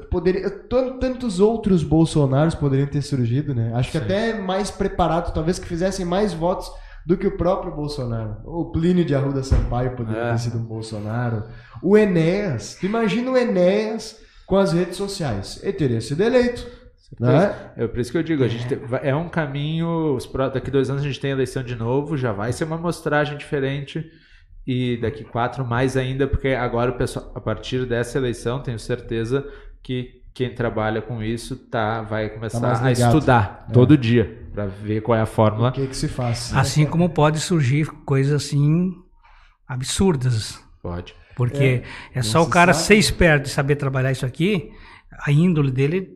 S2: poderia, tantos outros Bolsonaros poderiam ter surgido, né? Acho que até mais preparados, talvez que fizessem mais votos do que o próprio Bolsonaro. O Plínio de Arruda Sampaio poderia ter sido um Bolsonaro. O Enéas. Tu imagina o Enéas com as redes sociais. Ele teria sido eleito. Né?
S4: É por isso que eu digo, é um caminho, daqui 2 anos a gente tem eleição de novo, já vai ser uma amostragem diferente. e daqui 4 mais ainda, porque agora o pessoal, a partir dessa eleição, tenho certeza que quem trabalha com isso vai começar a estudar todo dia para ver qual é a fórmula.
S2: O que se faz.
S3: Assim como pode surgir coisas assim absurdas.
S4: Pode.
S3: Porque é só o cara ser esperto e saber trabalhar isso aqui, a índole dele,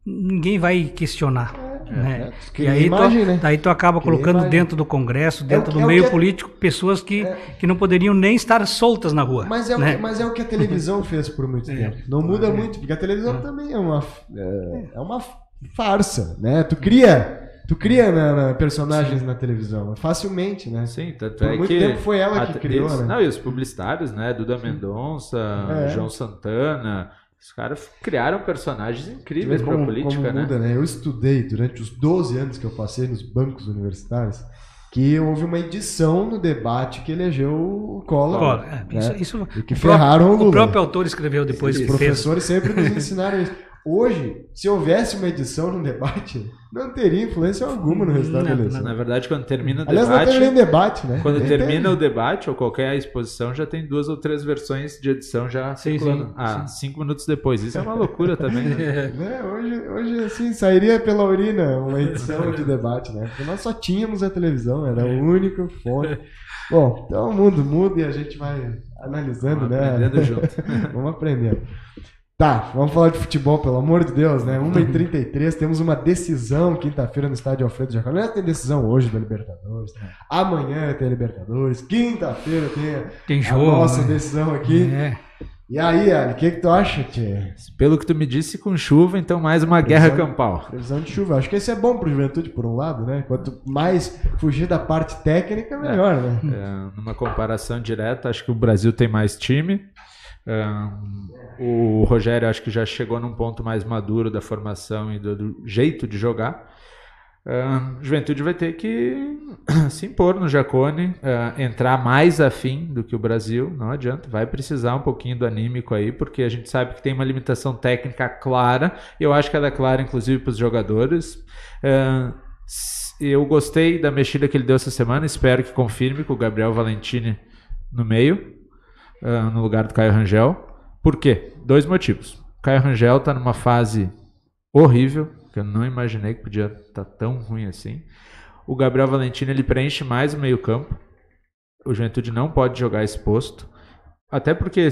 S3: ninguém vai questionar. Né? E aí daí tu acaba colocando dentro do Congresso, dentro do meio político, pessoas que não poderiam nem estar soltas na rua.
S2: Mas é o que a televisão fez por muito tempo. Não muda muito, porque a televisão também é uma farsa, né? Tu cria personagens na televisão, facilmente, né?
S4: Sim, tanto
S2: por muito tempo foi ela que criou, né?
S4: Não, e os publicitários, né? Duda Mendonça, João Santana... Os caras criaram personagens incríveis para a política,
S2: como muda, né? Eu estudei durante os 12 anos que eu passei nos bancos universitários que houve uma edição no debate que elegeu o Collor.
S3: Né?
S2: Isso, e que ferraram o Lula.
S3: O próprio autor escreveu depois.
S2: Os professores sempre nos ensinaram isso. Hoje, se houvesse uma edição no debate, não teria influência alguma no resultado da eleição.
S4: Na verdade, quando termina o
S2: debate... Aliás, não tem nem debate, né?
S4: Quando termina o debate, ou qualquer exposição, já tem 2 ou 3 versões de edição já circulando. 5 minutos depois. Isso é uma loucura também, né?
S2: Hoje, assim, sairia pela urina uma edição de debate, né? Porque nós só tínhamos a televisão, era o único fonte. Bom, então o mundo muda e a gente vai analisando,
S4: né? Aprendendo junto.
S2: Vamos aprendendo. Tá, vamos falar de futebol, pelo amor de Deus, né? 1h33, temos uma decisão quinta-feira no estádio Alfredo Jaconi. Aliás, tem decisão hoje da Libertadores, amanhã tem a Libertadores, quinta-feira tem a nossa decisão aqui. E aí, Ali, o que tu acha, tchê?
S4: Pelo que tu me disse, com chuva, então mais uma guerra campal.
S2: Previsão de chuva. Acho que isso é bom pro Juventude, por um lado, né? Quanto mais fugir da parte técnica, melhor, né?
S4: Numa comparação direta, acho que o Brasil tem mais time. O Rogério acho que já chegou num ponto mais maduro da formação e do jeito de jogar. Juventude vai ter que se impor no Jaconi, entrar mais afim do que o Brasil, não adianta, vai precisar um pouquinho do anímico aí, porque a gente sabe que tem uma limitação técnica clara, eu acho que ela é clara inclusive para os jogadores. Eu gostei da mexida que ele deu essa semana, espero que confirme com o Gabriel Valentini no meio, no lugar do Caio Rangel. Por quê? 2 motivos. O Caio Rangel está numa fase horrível, que eu não imaginei que podia estar tão ruim assim. O Gabriel Valentini ele preenche mais o meio campo. O Juventude não pode jogar exposto. Até porque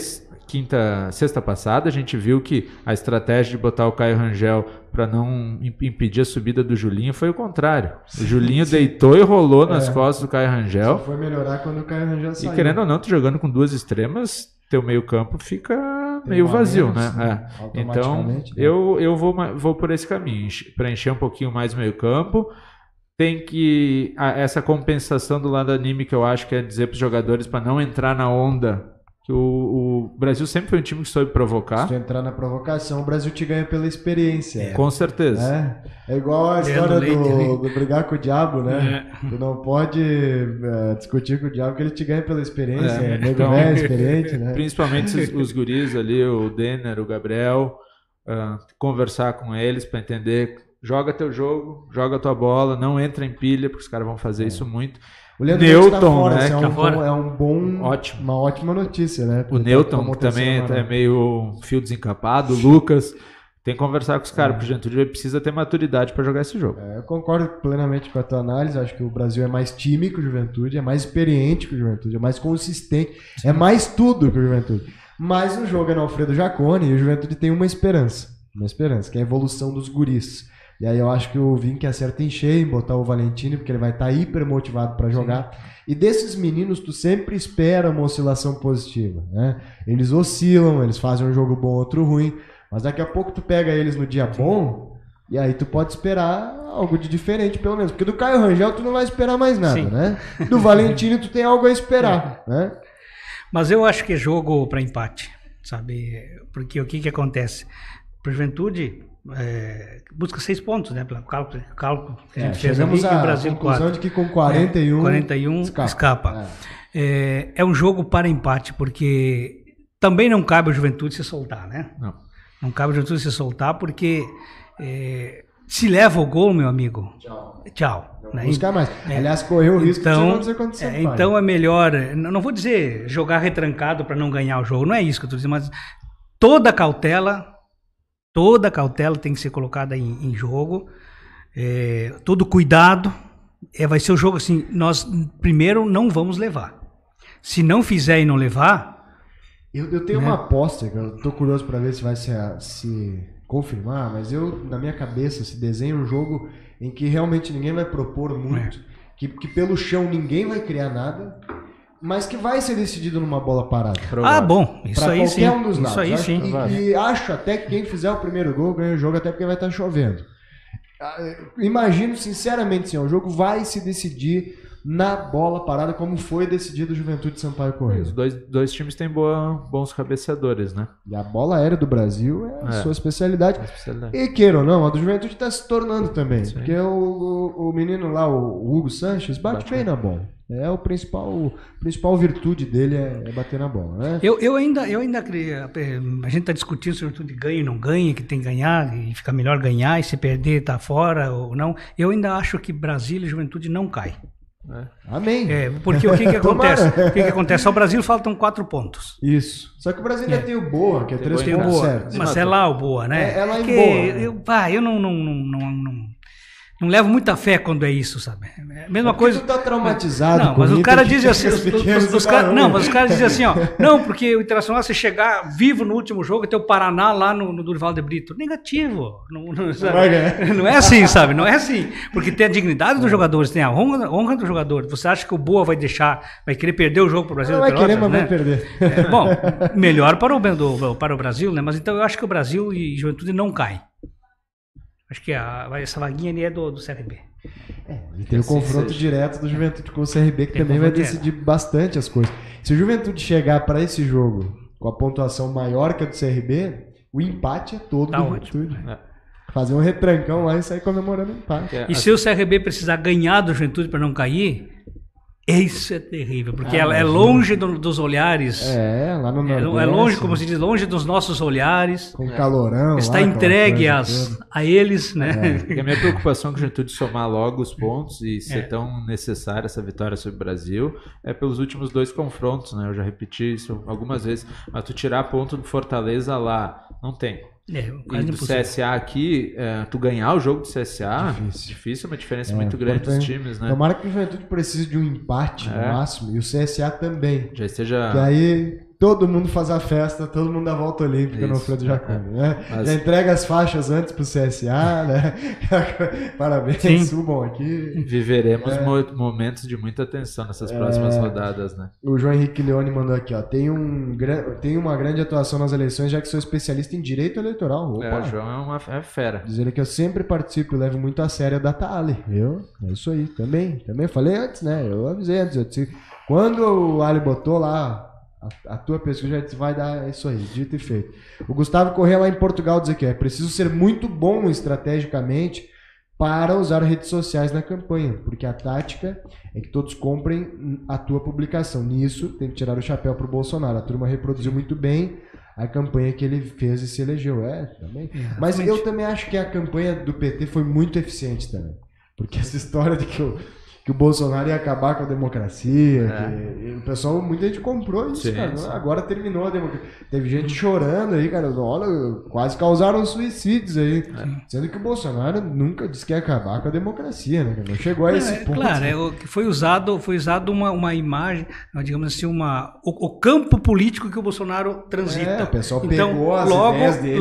S4: sexta passada a gente viu que a estratégia de botar o Caio Rangel para não impedir a subida do Julinho foi o contrário. O Julinho deitou e rolou nas costas do Caio Rangel.
S2: Só foi melhorar quando o Caio Rangel saiu.
S4: E querendo ou não, tu jogando com 2 extremas, teu meio campo fica meio vazio, né? Então, eu vou por esse caminho, preencher um pouquinho mais o meio campo. Tem que... Essa compensação do lado anímico, eu acho que é dizer para os jogadores para não entrar na onda. Que o Brasil sempre foi um time que soube provocar.
S2: Se tu entrar na provocação, o Brasil te ganha pela experiência.
S4: Com certeza.
S2: É igual a história do brigar com o diabo, né? Tu não pode discutir com o diabo, que ele te ganha pela experiência. Então, é experiente, né?
S4: Principalmente os guris ali, o Denner, o Gabriel, conversar com eles para entender, joga teu jogo, joga tua bola, não entra em pilha, porque os caras vão fazer isso muito.
S2: O Newton, tá fora, né? Uma ótima notícia, né?
S4: O Newton, que também é meio fio desencapado, o Lucas, tem que conversar com os caras, porque o Juventude precisa ter maturidade para jogar esse jogo.
S2: Eu concordo plenamente com a tua análise, acho que o Brasil é mais time que o Juventude, é mais experiente que o Juventude, é mais consistente, é mais tudo que o Juventude. Mas o jogo é no Alfredo Jaconi e o Juventude tem uma esperança, que é a evolução dos guris. E aí eu acho que o Vink acerta em cheio em botar o Valentini, porque ele vai estar hiper motivado para jogar. E desses meninos tu sempre espera uma oscilação positiva, né? Eles oscilam, eles fazem um jogo bom, outro ruim, mas daqui a pouco tu pega eles no dia bom e aí tu pode esperar algo de diferente, pelo menos. Porque do Caio Rangel tu não vai esperar mais nada, né? Do Valentini tu tem algo a esperar, né?
S3: Mas eu acho que é jogo para empate, sabe? Porque o que acontece? Para Juventude... busca 6 pontos, né? Pelo cálculo que a gente fez ali,
S2: a
S3: o Brasil 4.
S2: De que com 41
S3: escapa. É um jogo para empate, porque também não cabe ao Juventude se soltar, né? Não cabe ao Juventude se soltar, porque Se leva o gol, meu amigo, tchau.
S2: Não buscar mais. Aliás, correu o risco de não acontecer contra o Sampaio.
S3: Então é melhor, não vou dizer jogar retrancado para não ganhar o jogo, não é isso que eu estou dizendo, mas toda cautela tem que ser colocada em jogo, todo cuidado, vai ser o jogo assim, nós primeiro não vamos levar. Se não fizer e não levar...
S2: Eu tenho uma aposta, que eu tô curioso para ver se vai se confirmar, mas na minha cabeça, se desenha um jogo em que realmente ninguém vai propor muito, que pelo chão ninguém vai criar nada, mas que vai ser decidido numa bola parada.
S3: Bom, isso aí sim.
S2: Pra qualquer um dos lados.
S3: Isso aí sim.
S2: E acho até que quem fizer o primeiro gol ganha o jogo, até porque vai estar chovendo. Imagino, sinceramente, sim, o jogo vai se decidir na bola parada, como foi decidido o Juventude de Sampaio Corrêa.
S4: Os dois times têm bons cabeceadores, né?
S2: E a bola aérea do Brasil é a sua especialidade. E queira ou não, a do Juventude está se tornando também. Sim. Porque o menino lá, o Hugo Sanches, bate bem na bola. A principal virtude dele é bater na bola, né?
S3: Eu ainda creio. A gente está discutindo se o Juventude ganha ou não ganha, que tem que ganhar, e fica melhor ganhar, e se perder tá fora ou não. Eu ainda acho que Brasília e Juventude não cai.
S2: Amém.
S3: Porque o que acontece? O que acontece? Ao Brasil faltam 4 pontos.
S2: Isso. Só que o Brasil ainda tem o Boa, que é 3 pontos certos.
S3: Mas é lá o Boa, né?
S2: É lá em Boa.
S3: Eu não levo muita fé quando é isso, sabe? Mesma coisa.
S2: Tu tá traumatizado.
S3: Não, mas os caras dizem assim. Os caras dizem assim, ó. Não, porque o Internacional, se chegar vivo no último jogo, tem o Paraná lá no Dorival de Brito. Negativo. Não é assim, sabe? Não é assim. Porque tem a dignidade dos jogadores, tem a honra do jogador. Você acha que o Boa vai querer perder o jogo para o Brasil?
S2: Não vai querer, mas vai perder.
S3: Bom, melhor para o Brasil, né? Mas então eu acho que o Brasil e Juventude não caem. Acho que essa vaguinha ali é do CRB.
S2: E tem o confronto direto do Juventude com o CRB, que também vai decidir bastante as coisas. Se o Juventude chegar para esse jogo com a pontuação maior que a do CRB, o empate é todo do Juventude. Fazer um retrancão lá e sair comemorando o empate.
S3: E se o CRB precisar ganhar do Juventude para não cair... Isso é terrível, porque é longe dos olhares.
S2: Lá no Nordeste.
S3: É longe, como se diz, longe dos nossos olhares.
S2: Com calorão.
S3: Está entregue a eles, né?
S4: A minha preocupação com a Juventude somar logo os pontos e ser tão necessária essa vitória sobre o Brasil é pelos últimos 2 confrontos, né? Eu já repeti isso algumas vezes. Mas tu tirar ponto do Fortaleza lá, não tem. E do CSA aqui, tu ganhar o jogo do CSA, difícil, uma diferença muito grande dos times, né?
S2: Tomara que o Juventude precise de um empate no máximo, e o CSA também.
S4: Já esteja...
S2: E aí todo mundo faz a festa, todo mundo dá a volta olímpica no Alfredo Jacome, né? Já entrega as faixas antes pro CSA, né? Parabéns, subam aqui.
S4: Viveremos momentos de muita tensão nessas próximas rodadas, né?
S2: O João Henrique Leone mandou aqui, ó. Tem uma grande atuação nas eleições, já que sou especialista em direito eleitoral. Opa.
S4: O João é fera.
S2: Dizer que eu sempre participo e levo muito a sério a Data Ali, viu? É isso aí, também falei antes, né? Eu avisei antes. Quando o Ali botou lá a tua pesquisa, já vai dar isso aí, dito e feito. O Gustavo Corrêa lá em Portugal diz aqui, é preciso ser muito bom estrategicamente para usar redes sociais na campanha, porque a tática é que todos comprem a tua publicação. Nisso, tem que tirar o chapéu pro Bolsonaro. A turma reproduziu muito bem a campanha que ele fez e se elegeu. Também. Mas eu também acho que a campanha do PT foi muito eficiente também. Porque essa história de que o Bolsonaro ia acabar com a democracia, que o pessoal, muita gente comprou isso, cara. Sim. Agora terminou a democracia. Teve gente chorando aí, cara. Olha, quase causaram suicídios aí. Sendo que o Bolsonaro nunca disse que ia acabar com a democracia, né? Não chegou a esse ponto.
S3: Claro, foi usado uma imagem, digamos assim, o campo político que o Bolsonaro transita.
S2: O pessoal pegou as ideias dele.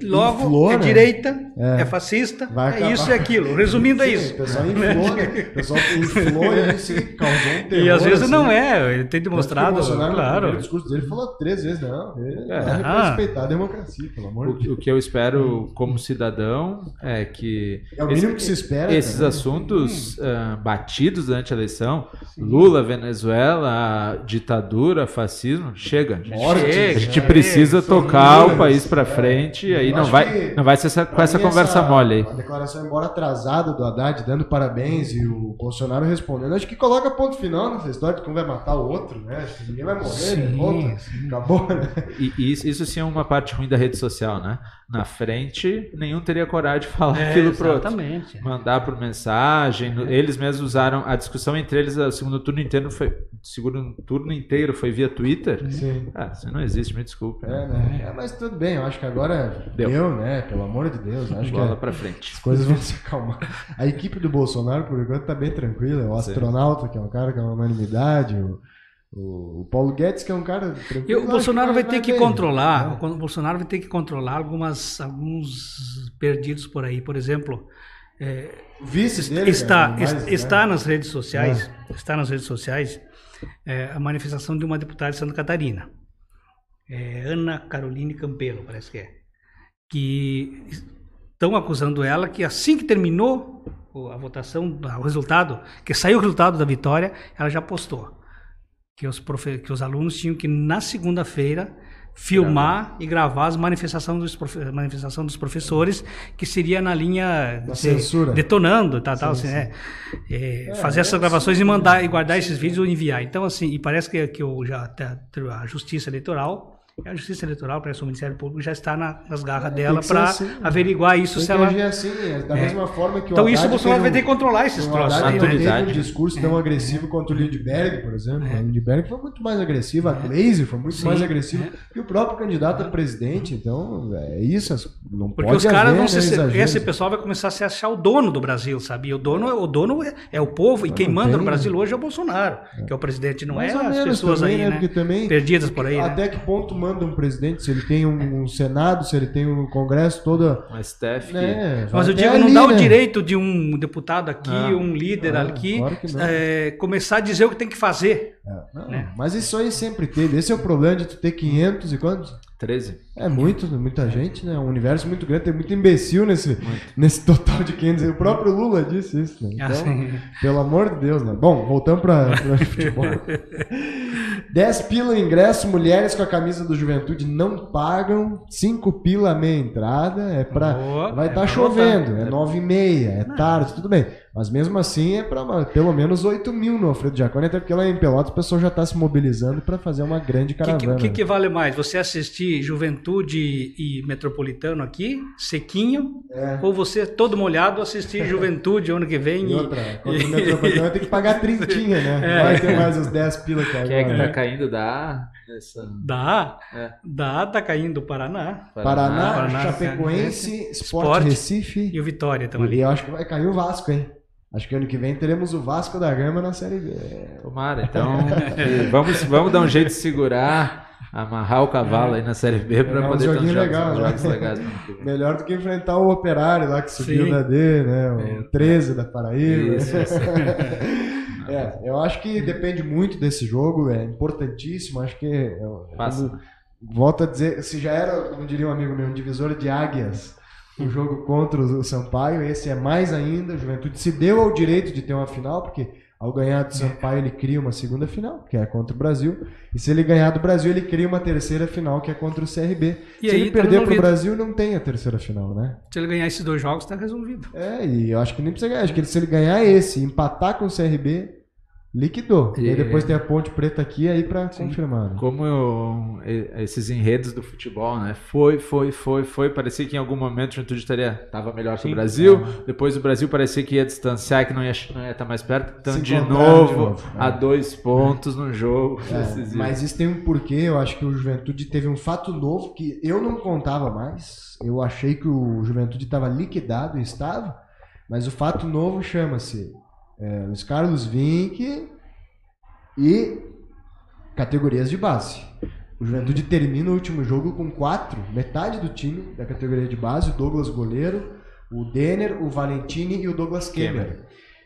S3: Logo é direita, é fascista, é isso e aquilo. Resumindo, é isso.
S2: O pessoal inflou, né? O pessoal inflou isso e causou um terror.
S3: E às vezes não ele tem demonstrado,
S2: o Bolsonaro,
S3: claro.
S2: No discurso dele falou 3 vezes, respeitar a democracia, pelo amor de Deus.
S4: O que eu espero como cidadão é que...
S2: É o mínimo que se espera.
S4: Esses assuntos batidos durante a eleição, Lula, Venezuela, ditadura, fascismo, chega. A gente precisa tocar o país para frente e aí não vai ser com essa conversa mole aí.
S2: A declaração, embora atrasada do Haddad, dando parabéns e o Bolsonaro respondendo, acho que coloca ponto final nessa história de que um vai matar o outro, né? Acho que ninguém vai morrer, outro. Acabou, né?
S4: E isso sim é uma parte ruim da rede social, né? na frente, nenhum teria coragem de falar aquilo pro outro.
S3: Exatamente.
S4: Mandar por mensagem. Eles mesmos usaram a discussão entre eles. O segundo turno inteiro foi via Twitter.
S2: Sim.
S4: Isso não existe, me desculpe.
S2: Né? Mas tudo bem, eu acho que agora deu, né? Pelo amor de Deus. Acho
S4: bola
S2: que
S4: pra frente.
S2: As coisas vão se acalmar. A equipe do Bolsonaro, por enquanto, tá bem tranquila. O astronauta, que é um cara que é uma unanimidade. O Paulo Guedes, que é um cara tranquilo.
S3: E o Bolsonaro vai ter que controlar. O Bolsonaro vai ter que controlar alguns perdidos por aí. Por exemplo,
S2: vice dele,
S3: está nas redes sociais. Está nas redes sociais a manifestação de uma deputada de Santa Catarina, Ana Caroline Campelo, parece que estão acusando ela que assim que terminou a votação, o resultado, que saiu o resultado da vitória, ela já postou que os alunos tinham que, na segunda-feira, filmar e gravar as manifestação dos professores, que seria na linha
S2: da censura,
S3: detonando, fazer essas gravações e mandar e guardar esses vídeos ou enviar. Então, assim, e parece que a Justiça Eleitoral, parece que o Ministério Público já está nas garras dela para averiguar isso. Se ela
S2: assim, da mesma forma que
S3: então isso o Bolsonaro vai ter que controlar esses troços.
S2: Ele teve um discurso tão agressivo quanto o Lindbergh, por exemplo. O Lindbergh foi muito mais agressivo, a Gleisi foi muito mais agressiva que o próprio candidato a presidente. Então, é isso. Não
S3: porque
S2: pode
S3: os caras
S2: haver,
S3: vão ser. Esse pessoal vai começar a se achar o dono do Brasil, sabe? E o dono é o povo, e quem manda no Brasil hoje é o Bolsonaro, que é o presidente, não é as pessoas
S2: também,
S3: aí,
S2: porque também,
S3: perdidas por aí.
S2: Até que ponto manda um presidente, se ele tem um Senado, se ele tem um Congresso todo...
S4: Um STF.
S3: Mas eu digo, não dá o direito de um deputado aqui, um líder aqui, claro começar a dizer o que tem que fazer.
S2: Mas isso aí sempre teve. Esse é o problema de tu ter 500 e quantos?
S4: 13.
S2: É muita gente, né? Um universo muito grande, tem muito imbecil nesse total de 500. O próprio Lula disse isso, né? Então, pelo amor de Deus, né? Bom, voltando para futebol. 10 pila o ingresso, mulheres com a camisa do Juventude não pagam, 5 pila a meia entrada, vai estar chovendo, é 9h30, é tarde, tudo bem. Mas mesmo assim é para pelo menos 8 mil no Alfredo Jaconi, até porque lá em Pelotas o pessoal já está se mobilizando para fazer uma grande caravana.
S3: O que vale mais? Você assistir Juventude e Metropolitano aqui, sequinho, ou você todo molhado assistir Juventude ano que vem?
S2: Contra o Metropolitano vai ter que pagar 30, né? Vai ter mais os 10 pila que agora.
S4: Quem é que tá caindo da
S3: tá caindo Paraná,
S2: Chapecoense, Sport Recife
S3: e o Vitória também.
S2: E eu acho que vai cair o Vasco, hein? Acho que ano que vem teremos o Vasco da Gama na Série B.
S4: Tomara, então vamos dar um jeito de segurar, amarrar o cavalo aí na Série B para poder ter uns jogos legais.
S2: Melhor do que enfrentar o Operário lá que subiu da D, né? O 13 da Paraíba.
S4: Isso.
S2: Eu acho que depende muito desse jogo, é importantíssimo. Acho que volto a dizer, se já era, como diria um amigo meu, um divisor de águias, o jogo contra o Sampaio, esse é mais ainda. O Juventude se deu ao direito de ter uma final, porque ao ganhar do Sampaio ele cria uma segunda final, que é contra o Brasil, e se ele ganhar do Brasil ele cria uma terceira final, que é contra o CRB. Se ele perder pro Brasil não tem a terceira final, né?
S3: Se ele ganhar esses 2 jogos está resolvido.
S2: E eu acho que nem precisa ganhar, acho que se ele ganhar esse, empatar com o CRB, liquidou. E aí depois tem a Ponte Preta aqui aí pra confirmar. Né?
S4: Como esses enredos do futebol, né? Foi. Parecia que em algum momento o Juventude tava melhor que o Brasil. Depois o Brasil parecia que ia distanciar, que não ia estar mais perto. Então, de novo, a 2 pontos no jogo.
S2: Mas isso tem um porquê. Eu acho que o Juventude teve um fato novo que eu não contava mais. Eu achei que o Juventude estava liquidado e estava. Mas o fato novo chama-se Luiz Carlos Vinck e categorias de base. O Juventude termina o último jogo com 4, metade do time da categoria de base: o Douglas goleiro, o Denner, o Valentini e o Douglas Kemmer.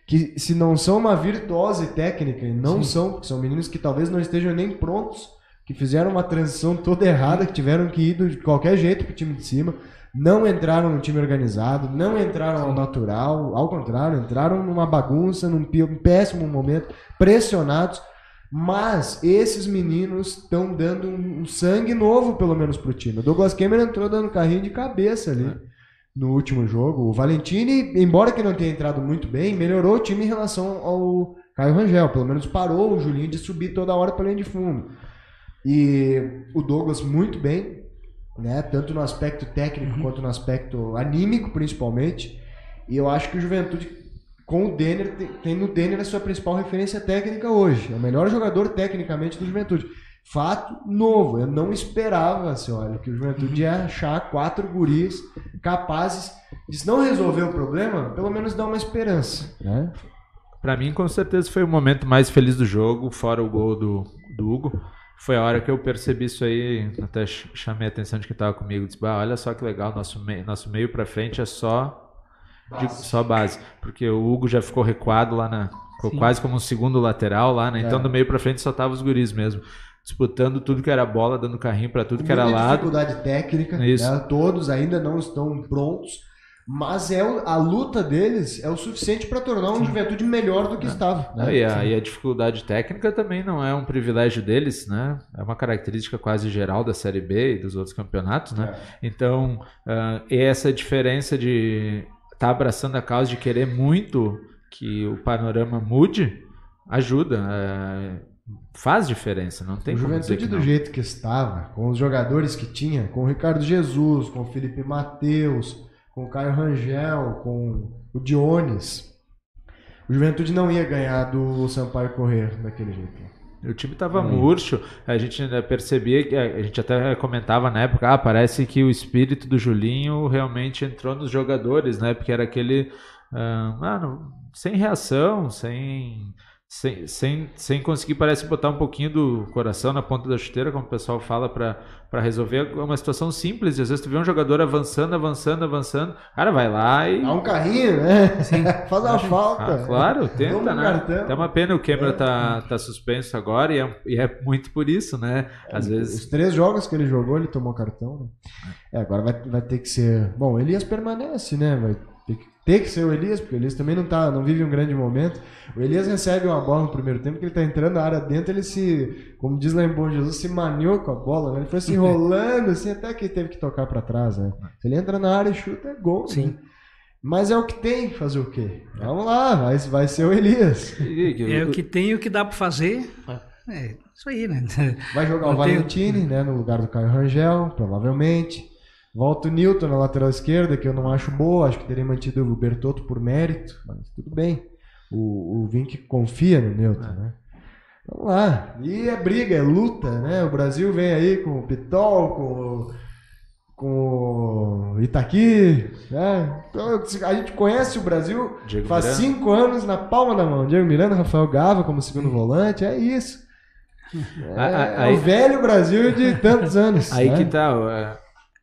S2: Que se não são uma virtuose técnica, e não são meninos que talvez não estejam nem prontos, que fizeram uma transição toda errada, que tiveram que ir de qualquer jeito pro time de cima. Não entraram no time organizado, não entraram ao natural, ao contrário, entraram numa bagunça, num péssimo momento, pressionados, mas esses meninos estão dando um sangue novo, pelo menos, pro time. O Douglas Kemmer entrou dando carrinho de cabeça ali no último jogo. O Valentini, embora que não tenha entrado muito bem, melhorou o time em relação ao Caio Rangel, pelo menos parou o Julinho de subir toda hora pra linha de fundo. E o Douglas muito bem. né? Tanto no aspecto técnico quanto no aspecto anímico, principalmente. E eu acho que o Juventude, com o Denner, tem no Denner a sua principal referência técnica hoje. É o melhor jogador tecnicamente do Juventude. Fato novo, eu não esperava, assim, olha, que o Juventude ia achar 4 guris capazes de, se não resolver o problema, pelo menos dar uma esperança, né?
S4: Pra mim, com certeza, foi o momento mais feliz do jogo, fora o gol do Hugo. Foi a hora que eu percebi isso aí, até chamei a atenção de quem estava comigo. Disse, olha só que legal, nosso meio pra frente é só base. Porque o Hugo já ficou recuado lá ficou quase como um segundo lateral lá, né? Então do meio pra frente só tava os guris mesmo. Disputando tudo que era bola, dando carrinho pra tudo que era lado.
S2: Dificuldade técnica, né? Todos ainda não estão prontos. Mas a luta deles é o suficiente para tornar um Juventude melhor do que estava. Né?
S4: E a dificuldade técnica também não é um privilégio deles, né? É uma característica quase geral da Série B e dos outros campeonatos, né? Então, essa diferença de estar abraçando a causa, de querer muito que o panorama mude, ajuda. Faz diferença, não tem como dizer que não.
S2: O Juventude do jeito que estava, com os jogadores que tinha, com o Ricardo Jesus, com o Felipe Mateus, com o Caio Rangel, com o Dionis, o Juventude não ia ganhar do Sampaio Corrêa daquele jeito.
S4: O time estava murcho, a gente percebia, a gente até comentava na época, parece que o espírito do Julinho realmente entrou nos jogadores, né? Porque era aquele sem reação, sem conseguir, parece, botar um pouquinho do coração na ponta da chuteira, como o pessoal fala, para resolver uma situação simples. E às vezes tu vê um jogador avançando, cara, vai lá e...
S2: Dá um carrinho, né? Sim. Faz uma falta.
S4: Claro, tenta, né? É uma pena, o Kemmer tá suspenso agora e é muito por isso, né? Às vezes...
S2: Os 3 jogos que ele jogou, ele tomou cartão, né? Agora vai ter que ser... Bom, o Elias permanece, né? Vai ter que ser o Elias, porque o Elias também não vive um grande momento. O Elias recebe uma bola no primeiro tempo, que ele tá entrando na área dentro, ele como diz lá em Bom Jesus, se maniou com a bola, né? Ele foi se enrolando, assim, até que teve que tocar para trás, né? Se ele entra na área e chuta, é gol. Sim. Né? Mas é o que tem, fazer o quê? Vamos lá, vai ser o Elias.
S3: É o que tem e o que dá para fazer. É isso aí, né?
S2: Vai jogar o Valentini, né? No lugar do Caio Rangel, provavelmente. Volta o Newton na lateral esquerda, que eu não acho boa, acho que teria mantido o Bertotto por mérito, mas tudo bem. O Vink confia no Newton, né? Vamos lá. E é briga, é luta, né? O Brasil vem aí com o Pitol, com o Itaqui, né? Então, a gente conhece o Brasil Diego faz Miranda. 5 anos na palma da mão. Diego Miranda, Rafael Gava como segundo volante, é isso. É o velho Brasil de tantos anos.
S4: Aí, né? Que tá...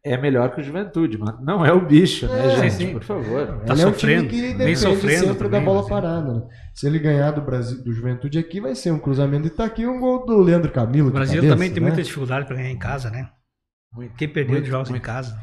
S4: É melhor que o Juventude, mas não é o bicho, né, gente? Sim. Por favor.
S2: Ele é um time que depende sempre da bola parada. Né? Se ele ganhar do Juventude aqui, vai ser um cruzamento de Itaqui e um gol do Leandro Camilo.
S3: O Brasil também tem muita dificuldade para ganhar em casa, né? Quem perdeu de jogos em casa?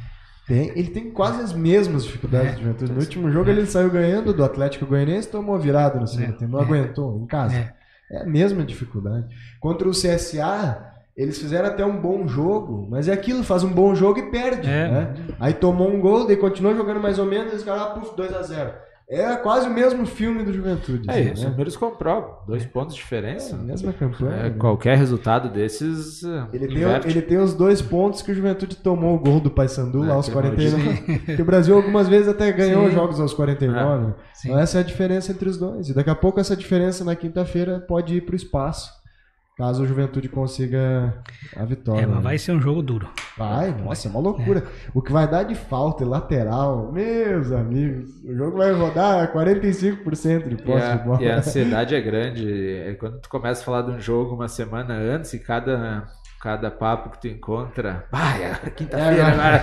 S2: Ele tem quase as mesmas dificuldades do Juventude. No último jogo ele saiu ganhando do Atlético Goianiense, tomou virada no segundo tempo, não aguentou em casa. É a mesma dificuldade. Contra o CSA... Eles fizeram até um bom jogo, mas é aquilo, faz um bom jogo e perde, né? Aí tomou um gol, daí continuou jogando mais ou menos, eles ficaram 2-0. É quase o mesmo filme do Juventude.
S4: Os números comprovam. 2 pontos de diferença.
S2: Mesma campanha.
S4: Né? Qualquer resultado desses...
S2: Ele tem os 2 pontos que o Juventude tomou o gol do Paysandu lá aos 49. Que o Brasil algumas vezes até ganhou jogos aos 49. Então essa é a diferença entre os dois. E daqui a pouco essa diferença na quinta-feira pode ir para o espaço. Caso o Juventude consiga a vitória.
S3: Mas vai ser um jogo duro.
S2: Nossa, é uma loucura. O que vai dar de falta e lateral, meus amigos, o jogo vai rodar 45% de posse de bola.
S4: E a ansiedade é grande. Quando tu começa a falar de um jogo uma semana antes e cada papo que tu encontra, quinta-feira agora,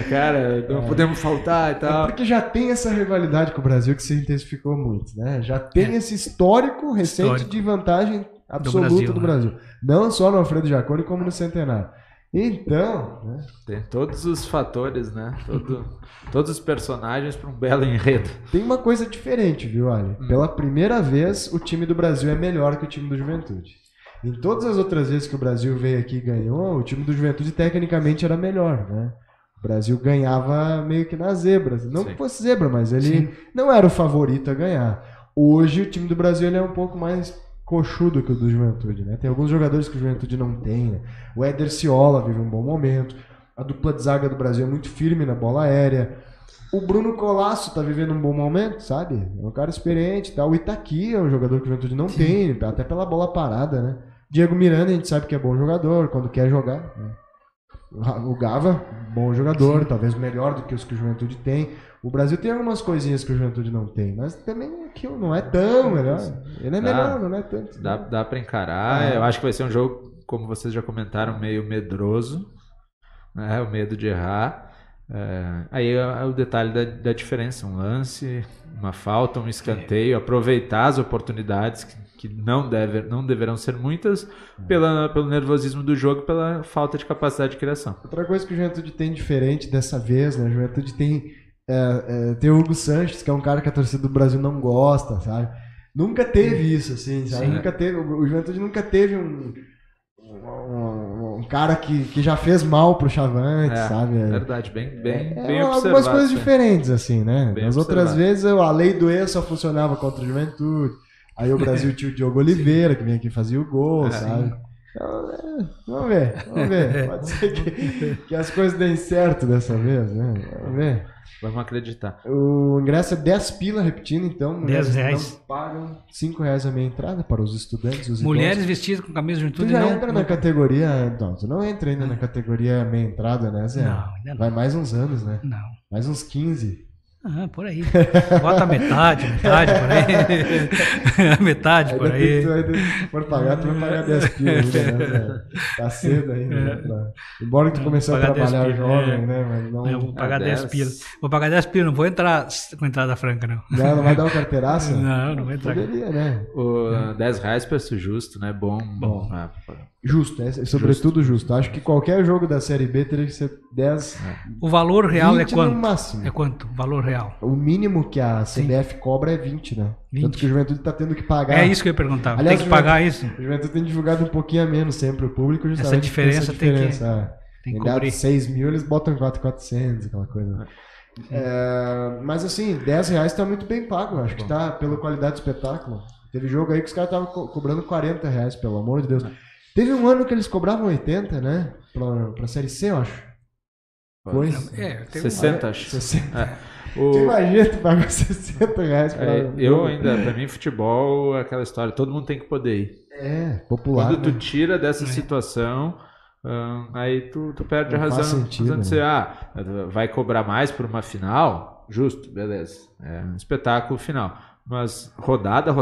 S4: cara, não podemos faltar e tal.
S2: Porque já tem essa rivalidade com o Brasil que se intensificou muito, né? Já tem esse histórico recente de vantagem absoluta do Brasil. Não só no Alfredo Jaconi, como no Centenário. Então... Né?
S4: Tem todos os fatores, né? Todos os personagens para um belo enredo.
S2: Tem uma coisa diferente, viu, Ali? Pela primeira vez, o time do Brasil é melhor que o time do Juventude. Em todas as outras vezes que o Brasil veio aqui e ganhou, o time do Juventude tecnicamente era melhor, né? O Brasil ganhava meio que nas zebras. Não que fosse zebra, mas ele não era o favorito a ganhar. Hoje, o time do Brasil ele é um pouco mais coxudo que o do Juventude, né? Tem alguns jogadores que o Juventude não tem, né? O Éder Ciola vive um bom momento. A dupla de zaga do Brasil é muito firme na bola aérea. O Bruno Colasso tá vivendo um bom momento, sabe? É um cara experiente, tá? O Itaqui é um jogador que o Juventude não tem, até pela bola parada, né? Diego Miranda, a gente sabe que é bom jogador, quando quer jogar, né? O Gava, bom jogador, talvez melhor do que os que o Juventude tem. O Brasil tem algumas coisinhas que o Juventude não tem, mas também aquilo não é tão melhor. Ele é melhor, não é tanto.
S4: Dá pra encarar. Eu acho que vai ser um jogo, como vocês já comentaram, meio medroso, né? O medo de errar. Aí é o detalhe da diferença, um lance, uma falta, um escanteio, aproveitar as oportunidades que não deverão ser muitas pelo nervosismo do jogo, pela falta de capacidade de criação.
S2: Outra coisa que o Juventude tem diferente dessa vez, né? O Juventude tem o Hugo Sanches, que é um cara que a torcida do Brasil não gosta, sabe? Nunca teve isso, assim, sabe? O Juventude nunca teve um cara que já fez mal pro Chavante, sabe?
S4: Verdade, bem observado.
S2: Algumas coisas diferentes, assim, né?
S4: Bem
S2: Nas outras vezes a lei do ex só funcionava contra o Juventude. Aí o Brasil tinha o Diogo Oliveira, que vinha aqui e fazia o gol, sabe? Então, vamos ver. Pode ser que as coisas deem certo dessa vez, né? Vamos ver.
S4: Vamos acreditar.
S2: O ingresso é 10 pila, repetindo, então.
S3: R$10.
S2: Não pagam R$5 a meia entrada para os estudantes, os
S3: mulheres
S2: idosos.
S3: vestidas com camisa de Juventude.
S2: Tu já entra na categoria... Não, tu não entra ainda na categoria meia entrada, né, Zé?
S3: Não, ainda não.
S2: Vai mais uns anos, né?
S3: Não.
S2: Mais uns 15.
S3: Por aí. Bota metade por aí. Metade por aí.
S2: Se for pagar, tu vai pagar 10 pila ainda, né, Zé? Tá cedo ainda. Né? Embora tu começou a trabalhar jovem, né? Mas não...
S3: Eu vou pagar 10 pila. Vou pagar 10 pila, não vou entrar com entrada franca, não.
S2: Não vai dar uma carteiraça?
S3: Não vou entrar.
S2: Poderia, né?
S4: R$10 preço justo, né? Bom.
S2: Justo, sobretudo justo. Acho que qualquer jogo da Série B teria que ser 10.
S3: O valor real
S2: 20
S3: é quanto?
S2: No máximo.
S3: É quanto? O valor real.
S2: O mínimo que a CBF cobra é 20, né?
S3: 20.
S2: Tanto que o Juventude tá tendo que pagar.
S3: É isso que eu ia perguntar.
S2: Aliás,
S3: tem que pagar isso?
S2: O Juventude tem divulgado um pouquinho a menos sempre o público.
S3: Essa diferença tem que cobrir.
S2: 6 mil, eles botam 4.400, aquela coisa. Mas assim, R$10 tá muito bem pago. Acho que tá pela qualidade do espetáculo. Teve jogo aí que os caras estavam cobrando R$40, pelo amor de Deus. Teve um ano que eles cobravam 80, né? Pra Série C, eu acho. Foi?
S4: 60, acho.
S2: 60. Você imagina, tu paga R$60
S4: pra mim, futebol é aquela história, todo mundo tem que poder ir.
S2: Popular.
S4: Quando tu tira dessa situação, aí tu perde a razão.
S2: Sentido,
S4: você vai cobrar mais por uma final, justo, beleza. É um espetáculo final. Mas rodada,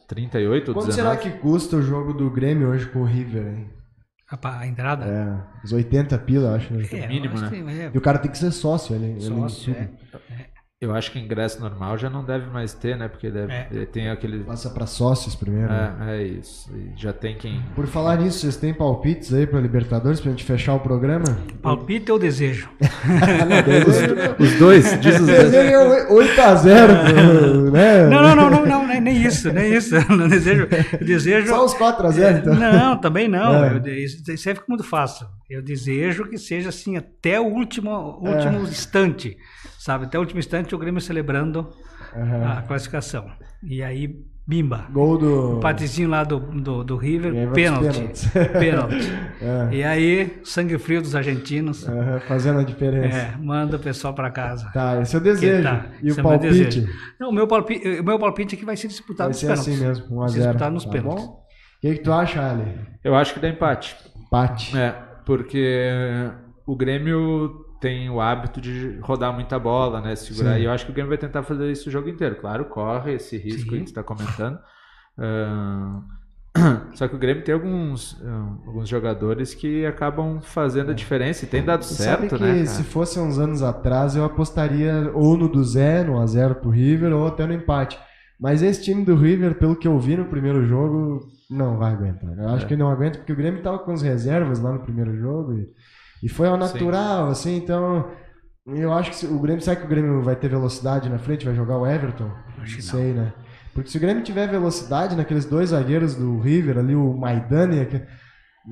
S4: 38 ou 19.
S2: Quanto será que custa o jogo do Grêmio hoje com o River, hein?
S3: A entrada?
S2: Os 80 pila, acho. Né?
S4: Mínimo, né?
S2: E o cara tem que ser sócio.
S4: Eu acho que ingresso normal já não deve mais ter, né? Porque tem aquele...
S2: Passa para sócios primeiro.
S4: É isso. E já tem quem...
S2: Por falar nisso, vocês têm palpites aí para Libertadores pra gente fechar o programa?
S3: Palpite ou desejo?
S4: Os dois, diz os dois.
S2: Desejo é 8-0, né?
S3: Não, nem isso. Não desejo...
S2: Só os 4-0, então?
S3: Não, também não. Isso aí fica muito fácil. Eu desejo que seja assim até o último instante. Sabe, até o último instante o Grêmio celebrando a classificação. E aí, bimba.
S2: Gol do...
S3: Empatezinho lá do River, pênalti. E aí, sangue frio dos argentinos.
S2: Fazendo a diferença.
S3: Manda o pessoal para casa.
S2: Tá, esse é o desejo. E o palpite?
S3: Não, o meu palpite é que vai ser disputado nos pênaltis.
S2: Vai ser assim mesmo, 1-0.
S3: Disputado nos pênaltis.
S2: O que tu acha, Ali?
S4: Eu acho que dá empate.
S2: Empate.
S4: Porque o Grêmio tem o hábito de rodar muita bola, né? Segurar. Sim. E eu acho que o Grêmio vai tentar fazer isso o jogo inteiro. Claro, corre esse risco que você está comentando. Só que o Grêmio tem alguns jogadores que acabam fazendo a diferença e tem dado certo,
S2: sabe que,
S4: né?
S2: Se fosse uns anos atrás, eu apostaria ou no 1-0 pro River, ou até no empate. Mas esse time do River, pelo que eu vi no primeiro jogo, não vai aguentar. Eu acho que não aguenta, porque o Grêmio estava com as reservas lá no primeiro jogo e foi ao natural, assim, então eu acho que o Grêmio, sabe que o Grêmio vai ter velocidade na frente, vai jogar o Everton?
S3: Acho
S2: não sei, né? Porque se o Grêmio tiver velocidade naqueles dois zagueiros do River, ali o Maidana,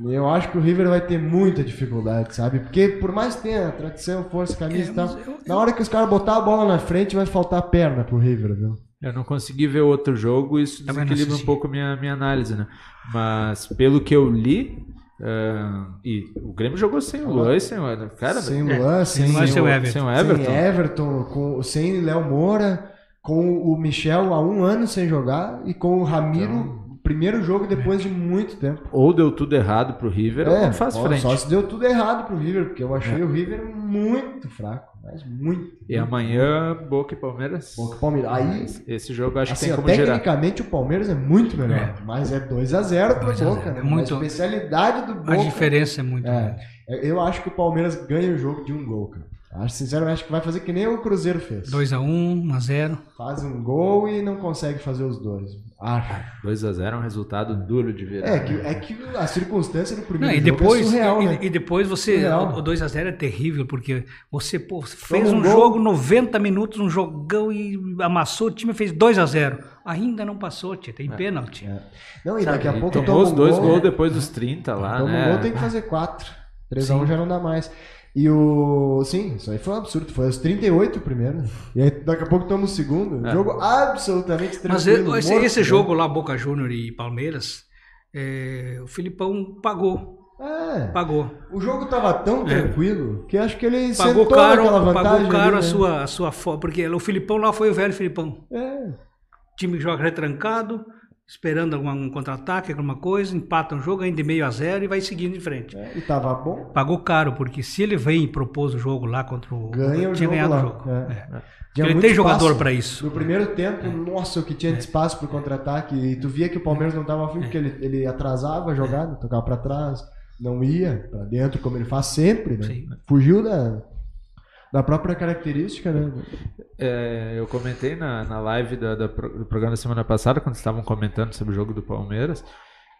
S2: eu acho que o River vai ter muita dificuldade, sabe? Porque por mais que tenha tradição, força, camisa e tal, na hora que os caras botar a bola na frente, vai faltar perna pro River, viu?
S4: Eu não consegui ver outro jogo, isso desequilibra um pouco a minha análise, né? Mas pelo que eu li, E o Grêmio jogou sem o Luan e sem o... Cara,
S2: sem o Luan, sem
S3: o Everton.
S2: Sem Everton, sem Léo Moura, com o Michel há 1 ano sem jogar e com o Ramiro, primeiro jogo depois de muito tempo.
S4: Ou deu tudo errado pro River, ou não faz frente.
S2: Só se deu tudo errado pro River, porque eu achei o River muito fraco, mas muito.
S4: E amanhã, Boca e Palmeiras?
S2: Boca e Palmeiras. Aí,
S4: esse jogo acho
S2: assim,
S4: que tem como
S2: tecnicamente o Palmeiras é muito melhor, mas é 2-0 pro Boca. Né?
S3: Muito...
S2: A especialidade do Boca...
S3: A diferença é muito grande.
S2: Eu acho que o Palmeiras ganha o jogo de 1 gol, cara. Sinceramente, acho que vai fazer que nem o Cruzeiro fez.
S3: 2-1, 1-0.
S2: Faz um gol e não consegue fazer os dois.
S4: 2-0 é um resultado duro de ver.
S2: É que a circunstância do primeiro
S3: jogo é
S2: surreal, né?
S3: E depois você...
S2: Surreal.
S3: O 2-0 é terrível, porque você fez um jogo, 90 minutos, um jogão e amassou, o time fez 2-0. Ainda não passou, tia, tem pênalti.
S2: Não, e daqui a pouco
S4: tomou os 2 gols depois dos 30 lá,
S2: toma um gol, tem que fazer 4. 3-1 já não dá mais. E sim, isso aí foi um absurdo. Foi aos 38 primeiro. E aí daqui a pouco tomamos o segundo. Jogo absolutamente tranquilo.
S3: Mas esse jogo lá, Boca Júnior e Palmeiras, o Filipão pagou. Pagou.
S2: O jogo tava tão tranquilo que acho que ele
S3: pagou
S2: sentou naquela vantagem.
S3: Pagou caro
S2: ali, né?
S3: a sua porque o Filipão lá foi o velho Filipão. O time joga retrancado, esperando algum contra-ataque, alguma coisa, empata um jogo, ainda de 0-0 e vai seguindo em frente.
S2: E tava bom.
S3: Pagou caro, porque se ele vem e propôs o jogo lá contra o...
S2: Ganha o
S3: tinha
S2: jogo
S3: ganhado
S2: lá.
S3: o jogo.
S2: Ele
S3: tem jogador para isso.
S2: No primeiro tempo, nossa, o que tinha de espaço pro contra-ataque. E tu via que o Palmeiras não tava afim, porque ele atrasava a jogada, tocava para trás, não ia para dentro, como ele faz sempre, né? Fugiu da própria característica, né?
S4: Eu comentei na live do programa da semana passada, quando estavam comentando sobre o jogo do Palmeiras.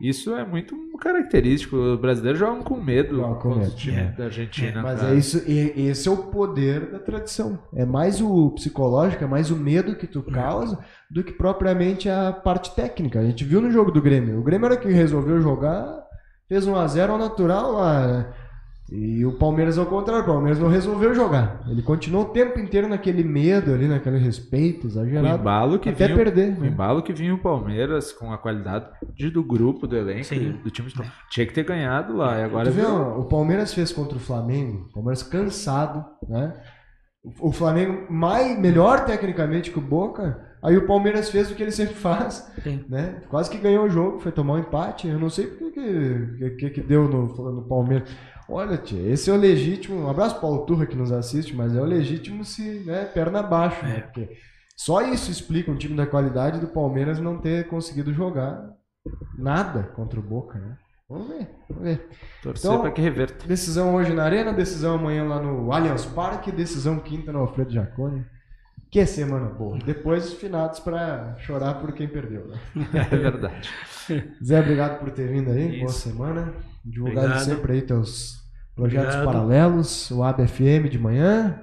S4: Isso é muito característico. Os brasileiros jogam com medo contra o time da Argentina.
S2: Mas é isso, esse é o poder da tradição. É mais o psicológico, é mais o medo que tu causa do que propriamente a parte técnica. A gente viu no jogo do Grêmio. O Grêmio era que resolveu jogar, fez 1-0 ao natural lá. E o Palmeiras ao contrário, o Palmeiras não resolveu jogar. Ele continuou o tempo inteiro naquele medo ali, naquele respeito exagerado, até perder.
S4: O embalo que vinha o Palmeiras com a qualidade do grupo, do elenco, do time, tinha que ter ganhado lá. E agora
S2: o Palmeiras fez contra o Flamengo, o Palmeiras cansado, né? O Flamengo melhor tecnicamente que o Boca, aí o Palmeiras fez o que ele sempre faz, né? Quase que ganhou o jogo, foi tomar um empate. Eu não sei porque que deu no Palmeiras. Olha, tia, esse é o legítimo. Um abraço para o Paulo Turra que nos assiste, mas é o legítimo perna abaixo, né? Porque só isso explica um time da qualidade do Palmeiras não ter conseguido jogar nada contra o Boca, né? Vamos ver.
S4: Torcer para que reverta.
S2: Decisão hoje na Arena, decisão amanhã lá no Allianz Parque, decisão quinta no Alfredo Jaconi. Que semana boa. Depois finados para chorar por quem perdeu, né?
S4: É verdade.
S2: Zé, obrigado por ter vindo aí. Boa semana. Divulgado sempre aí teus projetos paralelos. O ABFM de manhã.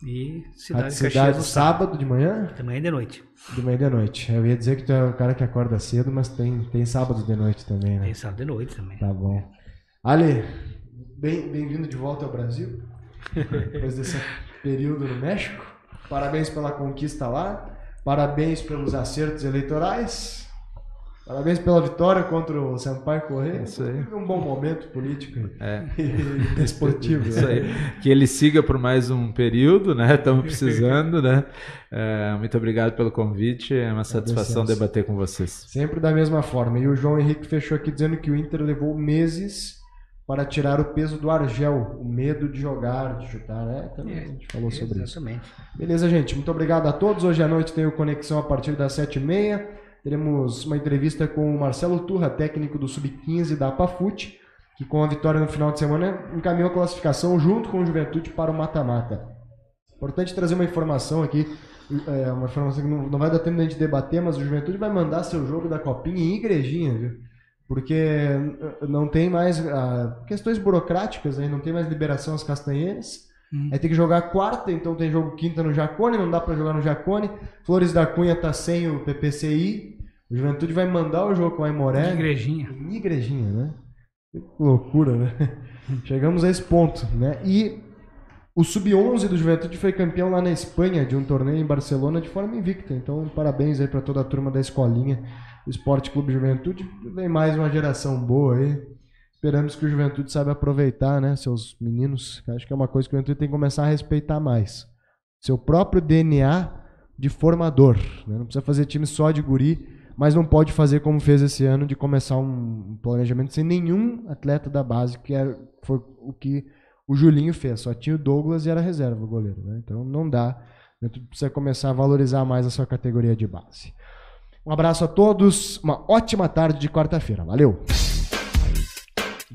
S3: E
S2: Cidade sábado de manhã.
S3: De manhã e de noite.
S2: De manhã e de noite. Eu ia dizer que tu é o cara que acorda cedo, mas tem sábado de noite também, né?
S3: Tem sábado de noite também.
S2: Tá bom. Ale, bem-vindo de volta ao Brasil. Depois desse período no México. Parabéns pela conquista lá. Parabéns pelos acertos eleitorais. Parabéns pela vitória contra o Sampaio Corrêa.
S4: Isso aí.
S2: Um bom momento político e esportivo.
S4: Isso aí. Que ele siga por mais um período, né? Estamos precisando, né? Muito obrigado pelo convite. É uma satisfação debater com vocês.
S2: Sempre da mesma forma. E o João Henrique fechou aqui dizendo que o Inter levou meses para tirar o peso do Argel, o medo de jogar, de chutar, né? Também a gente falou sobre isso. Beleza, gente. Muito obrigado a todos. Hoje à noite tem o Conexão a partir das 7h30. Teremos uma entrevista com o Marcelo Turra, técnico do Sub-15 da APAFUT, que com a vitória no final de semana encaminhou a classificação junto com o Juventude para o mata-mata. Importante trazer uma informação aqui, uma informação que não vai dar tempo de a gente debater, mas o Juventude vai mandar seu jogo da Copinha em Igrejinha, viu? Porque não tem mais questões burocráticas, aí, não tem mais liberação às Castanheiras. Aí tem que jogar quarta, então tem jogo quinta no Jacone, não dá pra jogar no Jacone. Flores da Cunha tá sem o PPCI. O Juventude vai mandar o jogo com a Aimoré. Em Igrejinha, né? Que loucura, né? Chegamos a esse ponto, né? E o Sub-11 do Juventude foi campeão lá na Espanha, de um torneio em Barcelona de forma invicta. Então, parabéns aí pra toda a turma da escolinha do Esporte Clube Juventude. Vem mais uma geração boa aí. esperamos que o Juventude saiba aproveitar, né, seus meninos. Acho que é uma coisa que o Juventude tem que começar a respeitar mais. Seu próprio DNA de formador. Né? Não precisa fazer time só de guri, mas não pode fazer como fez esse ano, de começar um planejamento sem nenhum atleta da base, que foi o que o Julinho fez. Só tinha o Douglas e era reserva o goleiro. Né? Então não dá. A gente precisa começar a valorizar mais a sua categoria de base. Um abraço a todos, uma ótima tarde de quarta-feira. Valeu!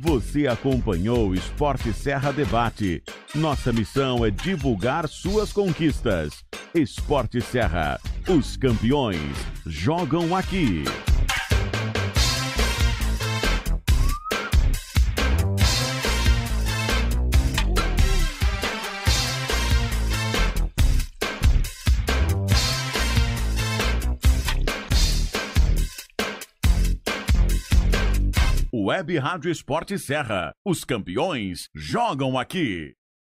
S1: Você acompanhou o Esporte Serra Debate. Nossa missão é divulgar suas conquistas. Esporte Serra, os campeões jogam aqui. Web Rádio Esporte Serra. Os campeões jogam aqui.